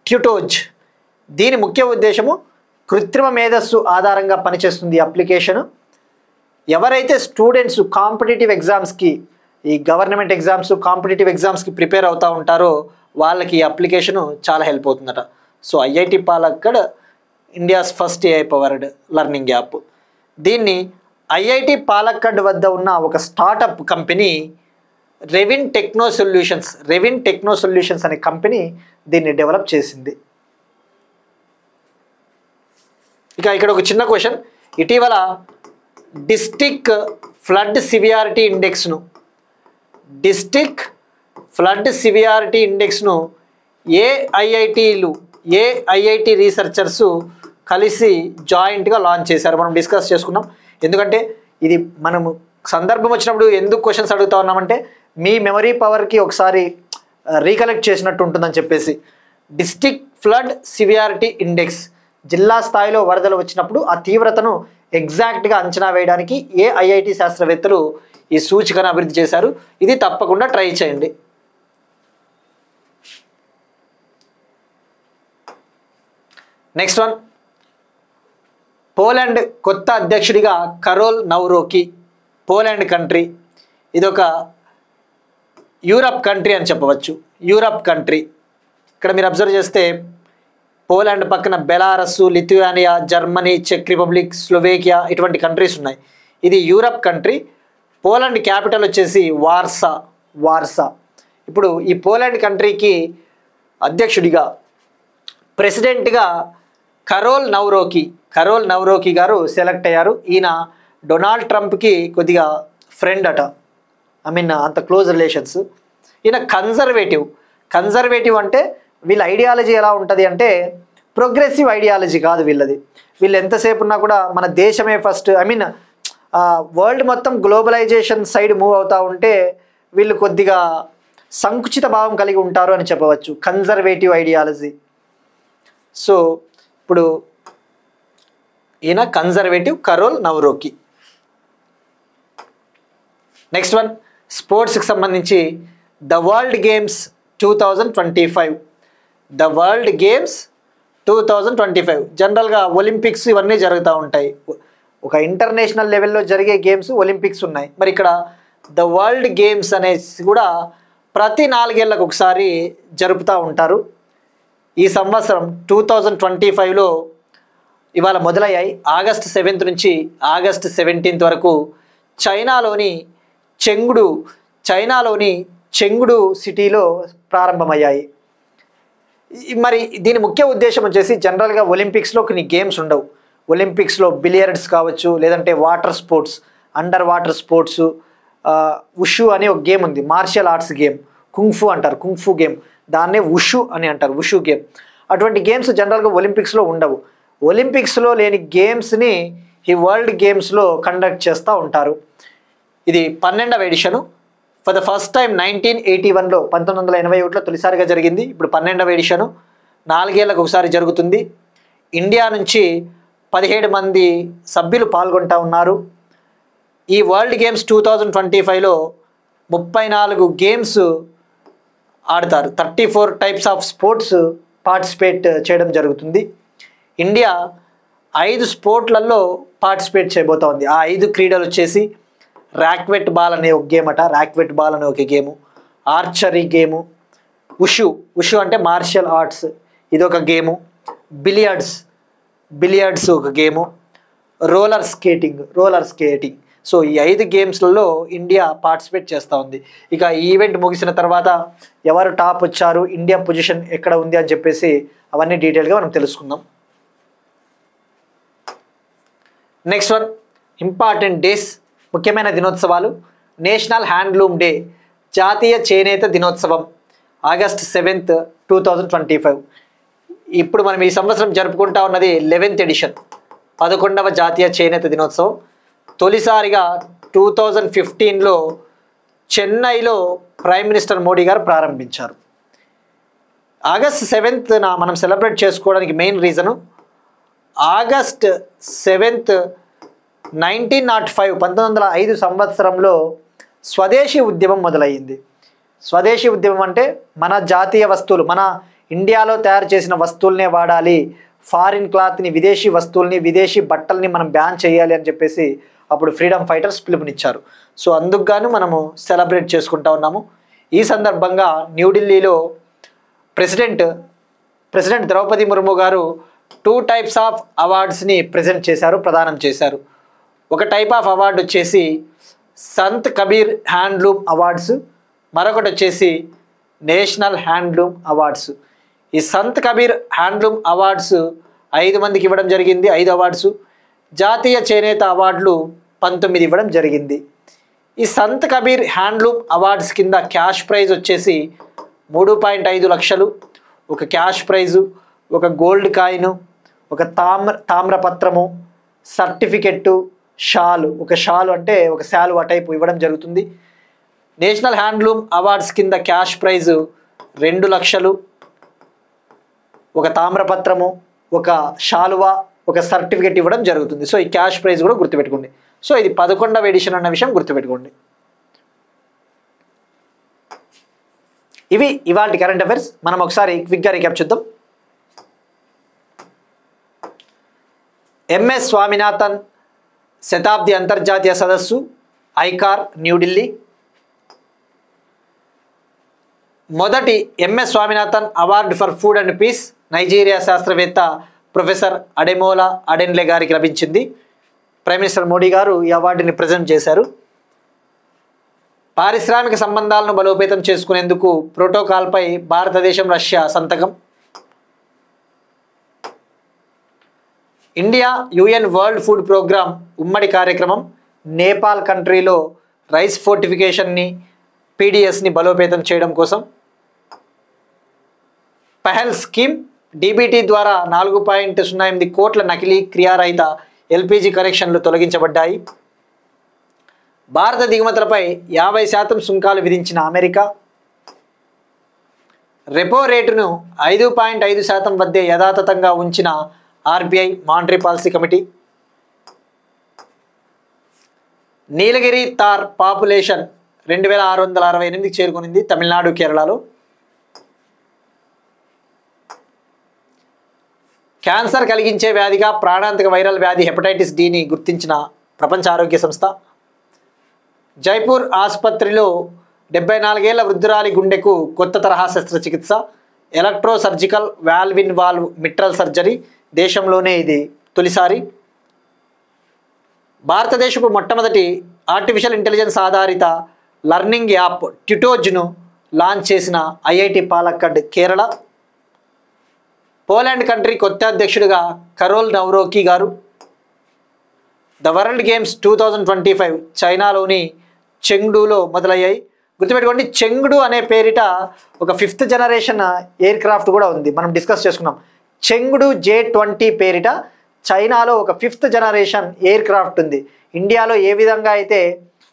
ట్యూటోజ్. దీని ముఖ్య ఉద్దేశము కృత్రిమ మేధస్సు ఆధారంగా పనిచేస్తుంది ఈ అప్లికేషను. ఎవరైతే స్టూడెంట్స్ కాంపిటేటివ్ ఎగ్జామ్స్కి, ఈ గవర్నమెంట్ ఎగ్జామ్స్, కాంపిటేటివ్ ఎగ్జామ్స్కి ప్రిపేర్ అవుతూ ఉంటారో వాళ్ళకి ఈ అప్లికేషను చాలా హెల్ప్ అవుతుందట. So IIT Palakkad India's first AI powered learning app. దీన్ని ఐఐటి పాలక్కడ్ వద్ద ఉన్న ఒక startup company Revin techno solutions అనే కంపెనీ దీన్ని డెవలప్ చేసింది. ఇక ఇక్కడ ఒక చిన్న క్వశ్చన్, ఇటీవల డిస్ట్రిక్ట్ ఫ్లడ్ సివియారిటీ ఇండెక్స్ను ఏ ఐఐటి రీసెర్చర్స్ కలిసి జాయింట్గా లాంచ్ చేశారు. మనం డిస్కస్ చేసుకున్నాం. ఎందుకంటే ఇది మనము సందర్భం వచ్చినప్పుడు ఎందుకు క్వశ్చన్స్ అడుగుతా ఉన్నామంటే మీ మెమరీ పవర్కి ఒకసారి రీకలెక్ట్ చేసినట్టు ఉంటుందని చెప్పేసి. డిస్ట్రిక్ట్ ఫ్లడ్ సివియారిటీ ఇండెక్స్, జిల్లా స్థాయిలో వరదలు వచ్చినప్పుడు ఆ తీవ్రతను ఎగ్జాక్ట్గా అంచనా వేయడానికి ఏ ఐఐటి శాస్త్రవేత్తలు ఈ సూచికను అభివృద్ధి చేశారు. ఇది తప్పకుండా ట్రై చేయండి. నెక్స్ట్ వన్ పోలాండ్ కొత్త అధ్యక్షుడిగా కరోల్ నౌరోకి. పోలాండ్ కంట్రీ ఇదొక యూరప్ కంట్రీ అని చెప్పవచ్చు. ఇక్కడ మీరు అబ్జర్వ్ చేస్తే పోలాండ్ పక్కన బెలారస్, లిథుయానియా, జర్మనీ, చెక్ రిపబ్లిక్, స్లోవేకియా ఇటువంటి కంట్రీస్ ఉన్నాయి. ఇది యూరప్ కంట్రీ. పోలాండ్ క్యాపిటల్ వచ్చేసి వార్సా. ఇప్పుడు ఈ పోలాండ్ కంట్రీకి అధ్యక్షుడిగా, ప్రెసిడెంట్గా కరోల్ నౌరోకి గారు సెలెక్ట్ అయ్యారు. ఈయన డొనాల్డ్ ట్రంప్కి కొద్దిగా ఫ్రెండ్ అట, అంత క్లోజ్ రిలేషన్స్. ఈయన కన్జర్వేటివ్ అంటే వీళ్ళ ఐడియాలజీ ఎలా ఉంటుంది అంటే ప్రోగ్రెసివ్ ఐడియాలజీ కాదు వీళ్ళది. వీళ్ళు ఎంతసేపు ఉన్నా కూడా మన దేశమే ఫస్ట్, వరల్డ్ మొత్తం గ్లోబలైజేషన్ సైడ్ మూవ్ అవుతూ ఉంటే వీళ్ళు కొద్దిగా సంకుచిత భావం కలిగి ఉంటారు అని చెప్పవచ్చు. Conservative ideology. సో ఇప్పుడు ఈయన కన్జర్వేటివ్ కరోల్ నౌరోకి. నెక్స్ట్ వన్ స్పోర్ట్స్కి సంబంధించి the world games 2025. The world games 2025 జనరల్గా ఒలింపిక్స్ ఇవన్నీ జరుగుతూ ఉంటాయి. ఒక ఇంటర్నేషనల్ లెవెల్లో జరిగే గేమ్స్ ఒలింపిక్స్ ఉన్నాయి. మరి ఇక్కడ ద వరల్డ్ గేమ్స్ అనేసి కూడా ప్రతి 4 ఏళ్లకు ఒకసారి జరుపుతూ ఉంటారు. ఈ సంవత్సరం 2025లో ఇవాళ మొదలయ్యాయి. ఆగస్టు 7 నుంచి ఆగస్టు 17 వరకు చైనాలోని చెంగ్డు సిటీలో ప్రారంభమయ్యాయి. మరి దీని ముఖ్య ఉద్దేశం వచ్చేసి జనరల్గా ఒలింపిక్స్లో కొన్ని గేమ్స్ ఉండవు. ఒలింపిక్స్లో బిలియర్డ్స్ కావచ్చు, లేదంటే water sports, under water sports, wushu అనే ఒక గేమ్ ఉంది, మార్షల్ ఆర్ట్స్ గేమ్, కుంగ్ఫు అంటారు, కుంగ్ఫు గేమ్, దాన్నే ఉషు అని అంటారు, ఉషు గేమ్. అటువంటి గేమ్స్ జనరల్గా ఒలింపిక్స్లో ఉండవు. ఒలింపిక్స్లో లేని గేమ్స్ని ఈ వరల్డ్ గేమ్స్లో కండక్ట్ చేస్తూ ఉంటారు. ఇది 12వ edition. For the first time 1981లో 1981లో తొలిసారిగా జరిగింది. ఇప్పుడు 12వ ఎడిషను, 4 ఏళ్లకు ఒకసారి జరుగుతుంది. ఇండియా నుంచి 17 మంది సభ్యులు పాల్గొంటూ ఉన్నారు. ఈ వరల్డ్ గేమ్స్ 2025లో 34 గేమ్స్ ఆడతారు. 34 టైప్స్ ఆఫ్ స్పోర్ట్స్ పార్టిసిపేట్ చేయడం జరుగుతుంది. ఇండియా 5 స్పోర్ట్లలో పార్టిసిపేట్ చేయబోతోంది. ఆ 5 క్రీడలు వచ్చేసి ర్యాక్వెట్ బాల్ అనే ఒక గేమ్ ర్యాక్వెట్ బాల్ అనే ఒక గేము, ఆర్చరీ గేము, ఉషు అంటే మార్షల్ ఆర్ట్స్ ఇదొక గేము, బిలియర్డ్స్ ఒక గేము, రోలర్ స్కేటింగ్. సో ఈ 5 గేమ్స్లలో ఇండియా పార్టిసిపేట్ చేస్తూ ఉంది. ఇక ఈ ఈవెంట్ ముగిసిన తర్వాత ఎవరు టాప్ వచ్చారు, ఇండియా పొజిషన్ ఎక్కడ ఉంది అని చెప్పేసి అవన్నీ డీటెయిల్గా మనం తెలుసుకుందాం. నెక్స్ట్ వన్, ఇంపార్టెంట్ డేస్, ముఖ్యమైన దినోత్సవాలు. నేషనల్ హ్యాండ్లూమ్ డే, జాతీయ చేనేత దినోత్సవం, ఆగస్ట్ 7, 2025. ఇప్పుడు మనం ఈ సంవత్సరం జరుపుకుంటా ఉన్నది 11th ఎడిషన్, 11వ జాతీయ చేనేత దినోత్సవం. తొలిసారిగా 2015లో చెన్నైలో ప్రైమ్ మినిస్టర్ మోడీ గారు ప్రారంభించారు. ఆగస్ట్ 7న మనం సెలబ్రేట్ చేసుకోవడానికి మెయిన్ రీజను, ఆగస్ట్ 7 1905 సంవత్సరంలో స్వదేశీ ఉద్యమం మొదలయ్యింది. స్వదేశీ ఉద్యమం అంటే మన జాతీయ వస్తువులు, మన ఇండియాలో తయారు చేసిన వస్తువులనే వాడాలి, ఫారిన్ క్లాత్ని, విదేశీ వస్తువుల్ని, విదేశీ బట్టల్ని మనం బ్యాన్ చేయాలి అని చెప్పేసి అప్పుడు ఫ్రీడమ్ ఫైటర్స్ పిలుపునిచ్చారు. సో అందుకు గాను మనము సెలబ్రేట్ చేసుకుంటా ఉన్నాము. ఈ సందర్భంగా న్యూఢిల్లీలో ప్రెసిడెంట్ ద్రౌపది ముర్ము గారు 2 టైప్స్ ఆఫ్ అవార్డ్స్ని ప్రదానం చేశారు. ఒక టైప్ ఆఫ్ అవార్డు వచ్చేసి సంత్ కబీర్ హ్యాండ్లూమ్ అవార్డ్స్, మరొకటి వచ్చేసి నేషనల్ హ్యాండ్లూమ్ అవార్డ్స్. ఈ సంత్ కబీర్ హ్యాండ్లూమ్ అవార్డ్స్ 5 మందికి ఇవ్వడం జరిగింది, 5 అవార్డ్స్. జాతీయ చేనేత అవార్డులు 19 ఇవ్వడం జరిగింది. ఈ సంత్ కబీర్ హ్యాండ్లూమ్ అవార్డ్స్ కింద క్యాష్ ప్రైజ్ వచ్చేసి 3.5 లక్షలు, ఒక క్యాష్ ప్రైజు, ఒక గోల్డ్ కాయిన్, ఒక తామ్రపత్రము, సర్టిఫికెట్టు, ఒక షాలు అంటే ఒక శాలువా టైపు ఇవ్వడం జరుగుతుంది. నేషనల్ హ్యాండ్లూమ్ అవార్డ్స్ కింద క్యాష్ ప్రైజు 2 లక్షలు, ఒక తామ్రపత్రము, ఒక శాలువా, ఒక సర్టిఫికెట్ ఇవ్వడం జరుగుతుంది. సో ఈ క్యాష్ ప్రైజ్ కూడా గుర్తుపెట్టుకోండి. సో ఇది 11వ ఎడిషన్ అన్న విషయం గుర్తుపెట్టుకోండి. ఇవి ఇవాల్టి కరెంట్ అఫైర్స్. మనం ఒకసారి క్విక్గా రీక్యాప్ చూద్దాం. ఎంఎస్ స్వామినాథన్ శతాబ్ది అంతర్జాతీయ సదస్సు, ఐకార్, న్యూఢిల్లీ. మొదటి MS Swaminathan award for food and peace Nigeria శాస్త్రవేత్త ప్రొఫెసర్ అడెమోలా అడెన్లే గారికి లభించింది. ప్రైమ్ మినిస్టర్ మోడీ గారు ఈ అవార్డుని ప్రజెంట్ చేశారు. పారిశ్రామిక సంబంధాలను బలోపేతం చేసుకునేందుకు ప్రోటోకాల్పై భారతదేశం, రష్యా సంతకం. India UN world food programme ఉమ్మడి కార్యక్రమం నేపాల్ కంట్రీలో రైస్ ఫోర్టిఫికేషన్ని, పీడిఎస్ని బలోపేతం చేయడం కోసం. పహల్ స్కీమ్ డీబీటీ ద్వారా 4.08 కోట్ల నకిలీ క్రియారహిత ఎల్పీజీ కనెక్షన్లు తొలగించబడ్డాయి. భారత దిగుమతులపై 50% సుంకాలు విధించిన అమెరికా. రెపో రేటును 5.5% వద్దే యథాతథంగా ఉంచిన ఆర్బీఐ మానిటరీ పాలసీ కమిటీ. నీలగిరి తార్ పాపులేషన్ 2668కి చేరుకునింది తమిళనాడు, కేరళలో. క్యాన్సర్ కలిగించే వ్యాధిగా ప్రాణాంతక వైరల్ వ్యాధి హెపటైటిస్ డిని గుర్తించిన ప్రపంచ ఆరోగ్య సంస్థ. జైపూర్ ఆసుపత్రిలో 74 ఏళ్ల వృద్ధురాలి గుండెకు కొత్త తరహా శస్త్రచికిత్స, electro surgical valve in valve mitral surgery. దేశంలోనే ఇది తొలిసారి. భారతదేశపు మొట్టమొదటి ఆర్టిఫిషియల్ ఇంటెలిజెన్స్ ఆధారిత లర్నింగ్ యాప్ ట్యుటోజ్ను లాంచ్ చేసిన IIT Palakkad, Kerala. Poland country కొత్త అధ్యక్షుడిగా కరోల్ నవ్రోకీ గారు. ద వరల్డ్ గేమ్స్ 2025 చైనాలోని చెంగ్డూలో మొదలయ్యాయి. గుర్తుపెట్టుకోండి, చెంగ్డు అనే పేరిట ఒక 5th జనరేషన్ ఎయిర్ క్రాఫ్ట్ కూడా ఉంది, మనం డిస్కస్ చేసుకున్నాం. చెంగ్డు J-20 పేరిట చైనాలో ఒక 5th జనరేషన్ ఎయిర్ క్రాఫ్ట్ ఉంది. ఇండియాలో ఏ విధంగా అయితే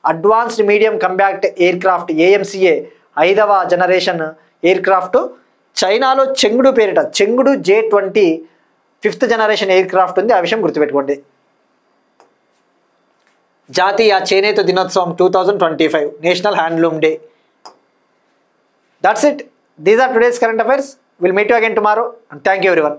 advanced medium compact aircraft AMCA 5వ జనరేషన్ ఎయిర్ క్రాఫ్ట్, చైనాలో చెంగ్డు పేరిట Chengdu J-20 5th generation aircraft ఉంది. ఆ విషయం గుర్తుపెట్టుకోండి. జాతీయ చేనేత దినోత్సవం 2025, national handloom day. That's it. These are today's current affairs. Will meet you again tomorrow. And thank you everyone.